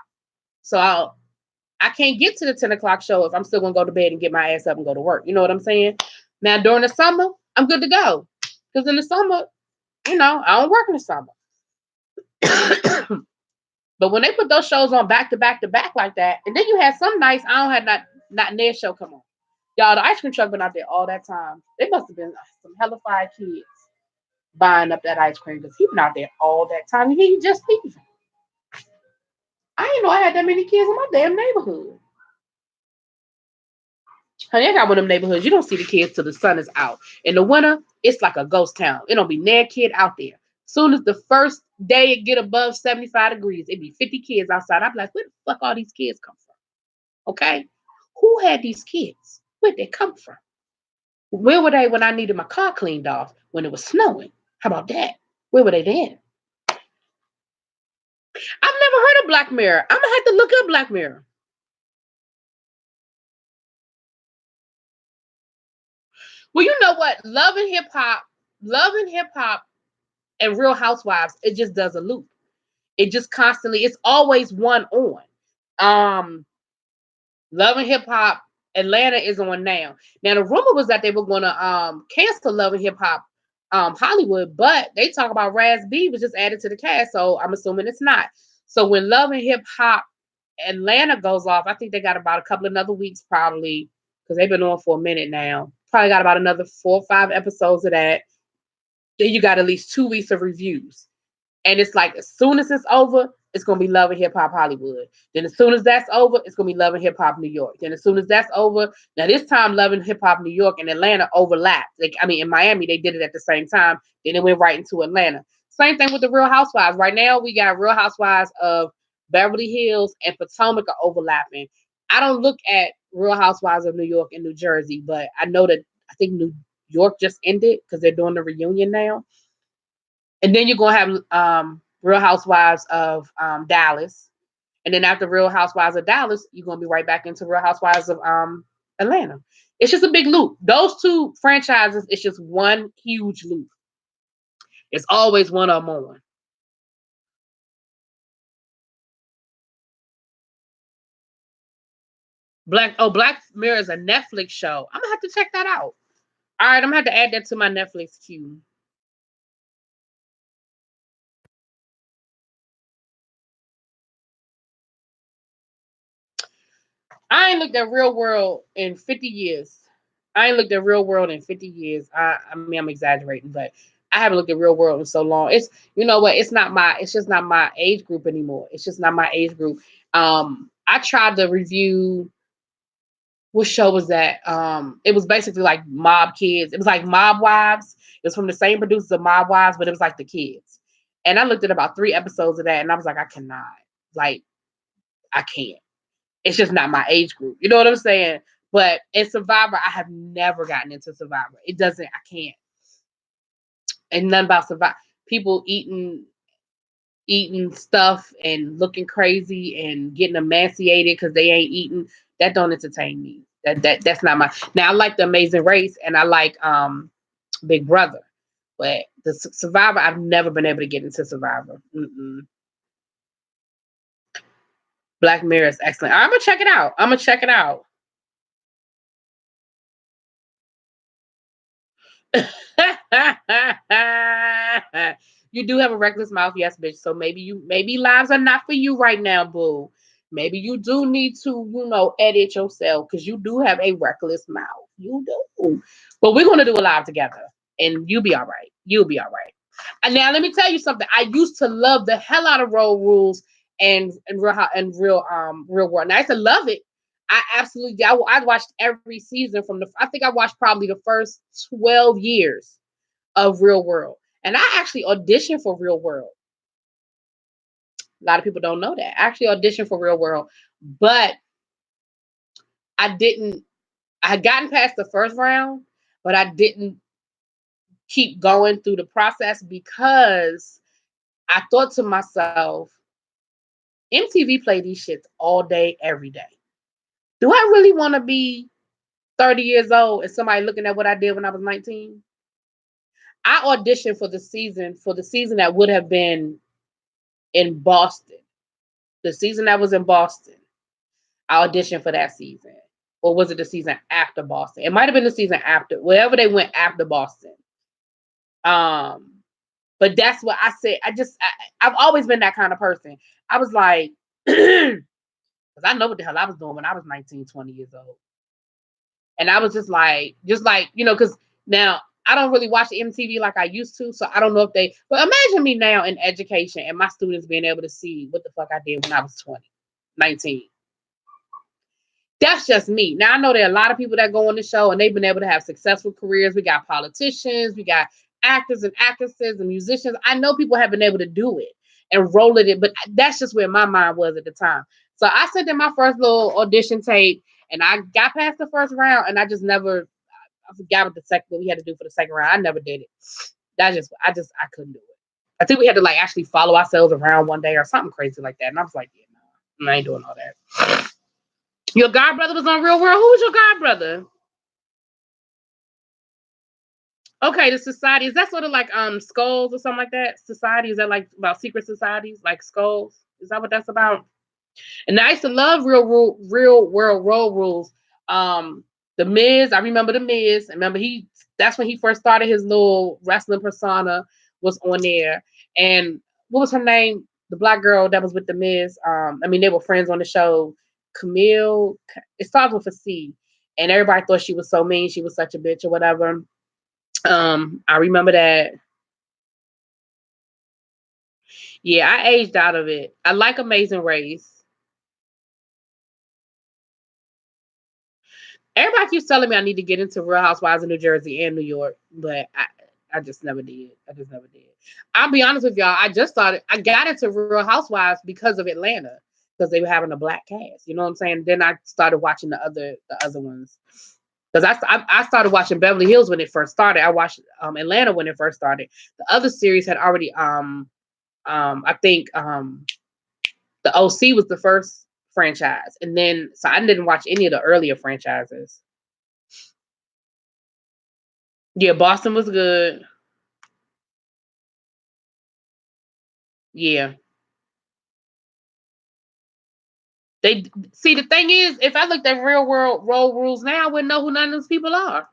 B: So I can't get to the 10 o'clock show if I'm still going to go to bed and get my ass up and go to work. You know what I'm saying? Now, during the summer, I'm good to go. Because in the summer, I don't work in the summer. But when they put those shows on back to back to back like that, and then you had some nights I don't have not their show come on. Y'all, the ice cream truck been out there all that time. They must have been some hellified kids buying up that ice cream because he been out there all that time. He just leaving. I didn't know I had that many kids in my damn neighborhood. Honey, I got one of them neighborhoods. You don't see the kids till the sun is out. In the winter, it's like a ghost town. It don't be near kid out there. Soon as the first day it get above 75 degrees, it be 50 kids outside. I be like, where the fuck all these kids come from? Okay? Who had these kids? Where'd they come from? Where were they when I needed my car cleaned off when it was snowing? How about that? Where were they then? I've never heard of Black Mirror. I'm gonna have to look up Black Mirror. Well, you know what? Love and Hip Hop, and Real Housewives, it just does a loop. It just constantly, it's always one on. Love and Hip Hop Atlanta is on now. Now the rumor was that they were gonna cancel Love and Hip Hop Hollywood, but they talk about Raz B was just added to the cast, so I'm assuming it's not. So when Love and Hip Hop Atlanta goes off, I think they got about a couple of another weeks probably because they've been on for a minute now. Probably got about another 4 or 5 episodes of that. Then you got at least 2 weeks of reviews. And it's like as soon as it's over, it's gonna be Love and Hip Hop Hollywood. Then as soon as that's over, it's gonna be Love and Hip Hop New York. Then as soon as that's over, now this time Love and Hip Hop New York and Atlanta overlapped. Like in Miami they did it at the same time. Then it went right into Atlanta. Same thing with the Real Housewives. Right now we got Real Housewives of Beverly Hills and Potomac are overlapping. I don't look at Real Housewives of New York and New Jersey, but I know that I think New York just ended because they're doing the reunion now. And then you're gonna have Real Housewives of Dallas, and then after Real Housewives of Dallas, you're gonna be right back into Real Housewives of Atlanta. It's just a big loop. Those 2 franchises, it's just one huge loop. It's always one of them on. Black Mirror is a Netflix show. I'm gonna have to check that out. All right, I'm gonna have to add that to my Netflix queue. I ain't looked at Real World in 50 years. I ain't looked at Real World in 50 years. I mean, I'm exaggerating, but I haven't looked at Real World in so long. It's, you know what? It's just not my age group anymore. It's just not my age group. I tried to review, what show was that? It was basically like Mob Kids. It was like Mob Wives. It was from the same producers of Mob Wives, but it was like the kids. And I looked at about 3 episodes of that, and I was like, I cannot. Like, I can't. It's just not my age group. You know what I'm saying? But in Survivor, I have never gotten into Survivor. It doesn't. I can't. And nothing about Survivor. People eating stuff and looking crazy and getting emaciated because they ain't eating. That don't entertain me. That's not my. Now I like The Amazing Race and I like Big Brother, but the Survivor, I've never been able to get into Survivor. Black Mirror is excellent. I'm gonna check it out. I'm gonna check it out. You do have a reckless mouth, yes, bitch. So maybe lives are not for you right now, boo. Maybe you do need to, edit yourself because you do have a reckless mouth. You do. But we're gonna do a live together, and you'll be all right. You'll be all right. And now let me tell you something. I used to love the hell out of Road Rules and Real World. And I used to love it. I absolutely did. I watched every season I think I watched probably the first 12 years of Real World. And I actually auditioned for Real World. A lot of people don't know that. I actually auditioned for Real World, but I didn't, I had gotten past the first round, but I didn't keep going through the process because I thought to myself, MTV play these shits all day, every day. Do I really want to be 30 years old and somebody looking at what I did when I was 19? I auditioned for the season that would have been in Boston. The season that was in Boston. I auditioned for that season. Or was it the season after Boston? It might have been the season after, wherever they went after Boston. Um, but that's what I said. I've always been that kind of person. I was like, because I know what the hell I was doing when I was 19, 20 years old. And I was just like, because now I don't really watch the MTV like I used to. So I don't know but imagine me now in education and my students being able to see what the fuck I did when I was 20, 19. That's just me. Now I know there are a lot of people that go on the show and they've been able to have successful careers. We got politicians, we got actors and actresses and musicians. I know people have been able to do it and roll it in, but that's just where my mind was at the time. So I sent in my first little audition tape and I got past the first round and I just never, I forgot what we had to do for the second round. I never did it. I couldn't do it. I think we had to like actually follow ourselves around one day or something crazy like that. And I was like, yeah, no, I ain't doing all that. Your godbrother was on Real World. Who was your godbrother? Okay, the society, is that sort of like skulls or something like that? Society, is that like about secret societies like skulls? Is that what that's about? And I used to love Real World Road Rules. The Miz, I remember the Miz. I remember that's when he first started his little wrestling persona, was on there. And what was her name? The black girl that was with the Miz. They were friends on the show. Camille. It starts with a C. And everybody thought she was so mean. She was such a bitch or whatever. I remember that. Yeah, I aged out of it. I like Amazing Race. Everybody keeps telling me I need to get into Real Housewives of New Jersey and New York, but I just never did. I just never did. I'll be honest with y'all. I got into Real Housewives because of Atlanta, because they were having a black cast. You know what I'm saying? Then I started watching the other ones. Because I started watching Beverly Hills when it first started. I watched Atlanta when it first started. The other series had already I think the OC was the first franchise, and then so I didn't watch any of the earlier franchises. Yeah, Boston was good. Yeah. They see the thing is, if I looked at Real World Road Rules now, I wouldn't know who none of those people are.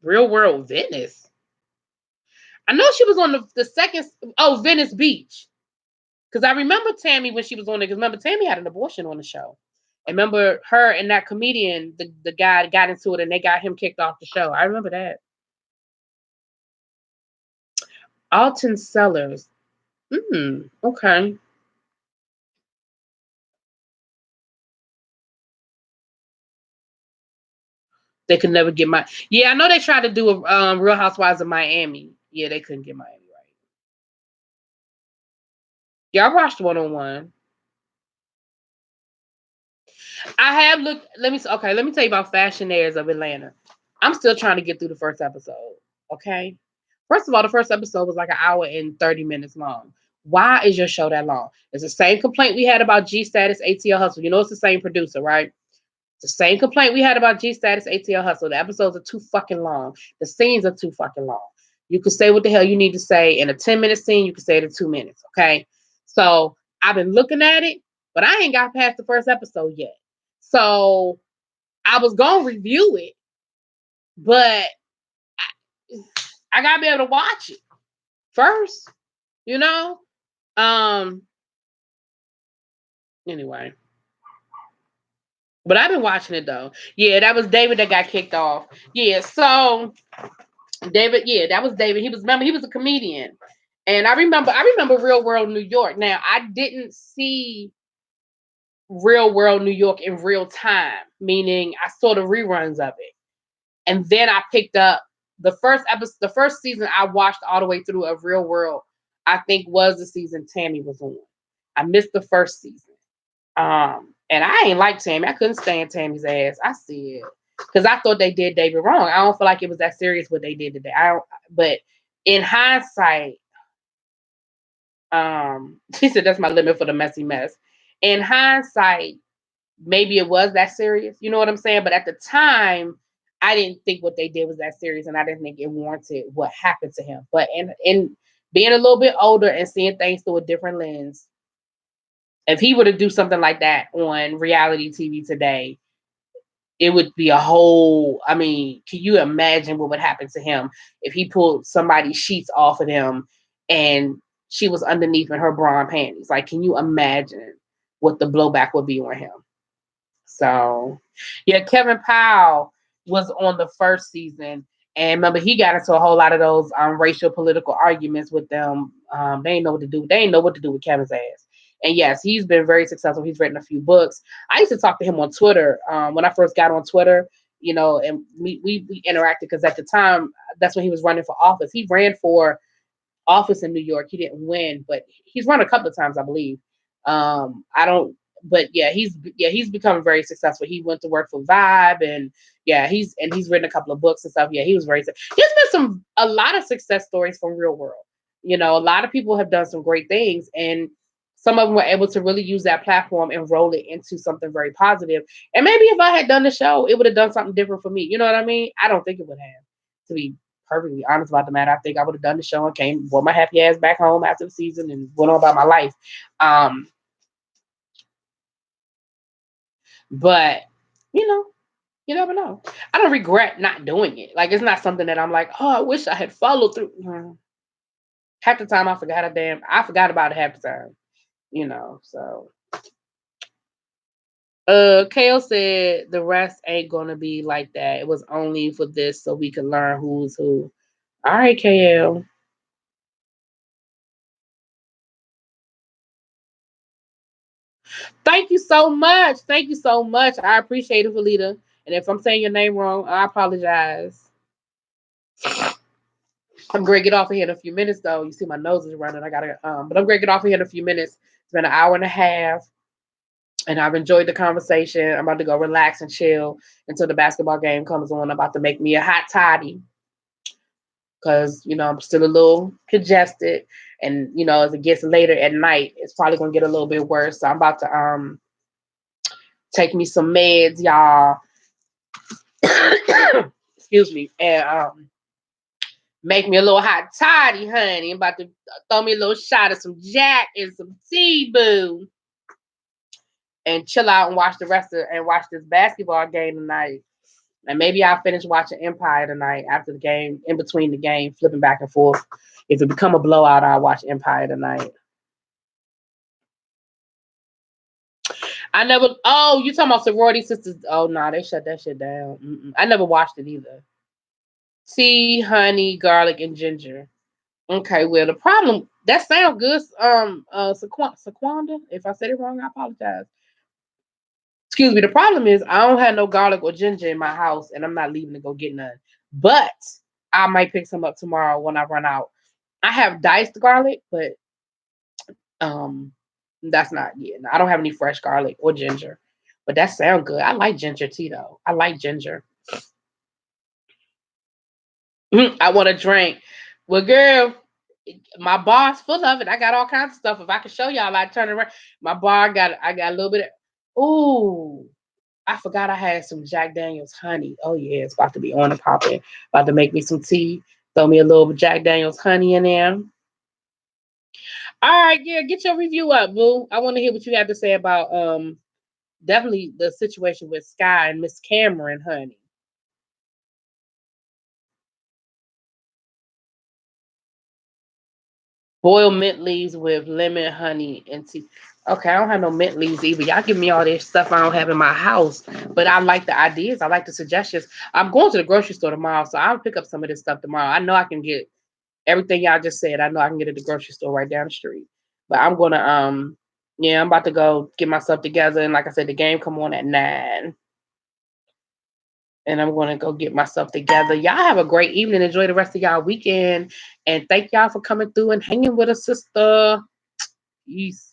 B: Real World Venice. I know she was on the second. Oh, Venice Beach. Because I remember Tammy when she was on it. Because remember, Tammy had an abortion on the show. And remember her and that comedian, the guy got into it and they got him kicked off the show. I remember that. Alton Sellers. Okay. They could never get my. Yeah, I know they tried to do a Real Housewives of Miami. Yeah, they couldn't get Miami right. Yeah, I watched 101. I have looked. Let me tell you about Fashionaires of Atlanta. I'm still trying to get through the first episode. Okay. First of all, the first episode was like an hour and 30 minutes long. Why is your show that long? It's the same complaint we had about G Status ATL Hustle. You know it's the same producer, right? It's the same complaint we had about G Status ATL Hustle. The episodes are too fucking long. The scenes are too fucking long. You can say what the hell you need to say in a 10-minute scene. You can say it in 2 minutes. Okay. So I've been looking at it, but I ain't got past the first episode yet. So I was gonna review it, but I gotta be able to watch it first, you know. Anyway, but I've been watching it though. Yeah, that was David that got kicked off. Yeah, so David, yeah, that was David. He was a comedian, and I remember Real World New York. Now I didn't see Real World New York in real time, meaning I saw the reruns of it. And then I picked up the first episode, the first season I watched all the way through of Real World, I think was the season Tammy was on. I missed the first season. And I ain't like Tammy. I couldn't stand Tammy's ass. I said, because I thought they did David wrong. I don't feel like it was that serious what they did today. But in hindsight, she said that's my limit for the messy mess. In hindsight, maybe it was that serious. You know what I'm saying? But at the time, I didn't think what they did was that serious, and I didn't think it warranted what happened to him. But in being a little bit older and seeing things through a different lens, if he were to do something like that on reality TV today, it would be a whole. I mean, can you imagine what would happen to him if he pulled somebody's sheets off of him and she was underneath in her bra and panties? Like, can you imagine what the blowback would be on him? So, yeah, Kevin Powell was on the first season, and remember he got into a whole lot of those racial political arguments with them. They didn't know what to do. They didn't know what to do with Kevin's ass. And yes, he's been very successful. He's written a few books. I used to talk to him on Twitter when I first got on Twitter. You know, and we interacted because at the time that's when he was running for office. He ran for office in New York. He didn't win, but he's run a couple of times, I believe. I don't but yeah, he's becoming very successful. He went to work for Vibe, and he's written a couple of books and stuff. Yeah, he was very. There's been a lot of success stories from Real World. You know, a lot of people have done some great things, and some of them were able to really use that platform and roll it into something very positive. And maybe if I had done the show, it would have done something different for me. You know what I mean? I don't think it would have, to be perfectly honest about the matter. I think I would have done the show and brought my happy ass back home after the season and went on about my life. But you know, you never know. I don't regret not doing it. Like, it's not something that I'm like, oh, I wish I had followed through. Half the time I forgot about it half the time. You know, so Kale said the rest ain't gonna be like that. It was only for this so we can learn who's who. All right, KL. Thank you so much. Thank you so much. I appreciate it, Valita. And if I'm saying your name wrong, I apologize. I'm gonna get off of here in a few minutes, though. You see, my nose is running. I gotta, but I'm gonna get off of here in a few minutes. It's been an hour and a half, and I've enjoyed the conversation. I'm about to go relax and chill until the basketball game comes on. I'm about to make me a hot toddy because I'm still a little congested, and as it gets later at night, it's probably gonna get a little bit worse. So I'm about to take me some meds, y'all. Excuse me, and make me a little hot toddy, honey. I'm about to throw me a little shot of some Jack and some tea, boo, and chill out and watch this basketball game tonight. And maybe I'll finish watching Empire tonight after the game, in between the game, flipping back and forth. If it become a blowout, I'll watch Empire tonight. I never. Oh, you talking about sorority sisters? Oh no, they shut that shit down. I never watched it either. Tea, honey, garlic, and ginger. Okay, well the problem that sounds good. Sequanda. If I said it wrong, I apologize. Excuse me. The problem is I don't have no garlic or ginger in my house, and I'm not leaving to go get none. But I might pick some up tomorrow when I run out. I have diced garlic, but um, that's not yeah. No, I don't have any fresh garlic or ginger. But that sounds good. I like ginger tea though. I like ginger. I want to drink. Well, girl, my bar's full of it. I got all kinds of stuff. If I could show y'all, I'd turn it around. My bar got I got a little bit of ooh. I forgot I had some Jack Daniels honey. Oh yeah, it's about to be on and popping. About to make me some tea. Throw me a little Jack Daniels honey in there. All right, yeah, get your review up, boo. I want to hear what you have to say about definitely the situation with Sky and Miss Cameron, honey. Boiled mint leaves with lemon, honey, and tea. Okay, I don't have no mint leaves either. Y'all give me all this stuff I don't have in my house. But I like the ideas. I like the suggestions. I'm going to the grocery store tomorrow, so I'll pick up some of this stuff tomorrow. I know I can get everything y'all just said. I know I can get it at the grocery store right down the street. But I'm gonna yeah, I'm about to go get myself together. And like I said, the game come on at 9. And I'm gonna go get myself together. Y'all have a great evening. Enjoy the rest of y'all weekend. And thank y'all for coming through and hanging with us, sister. Peace.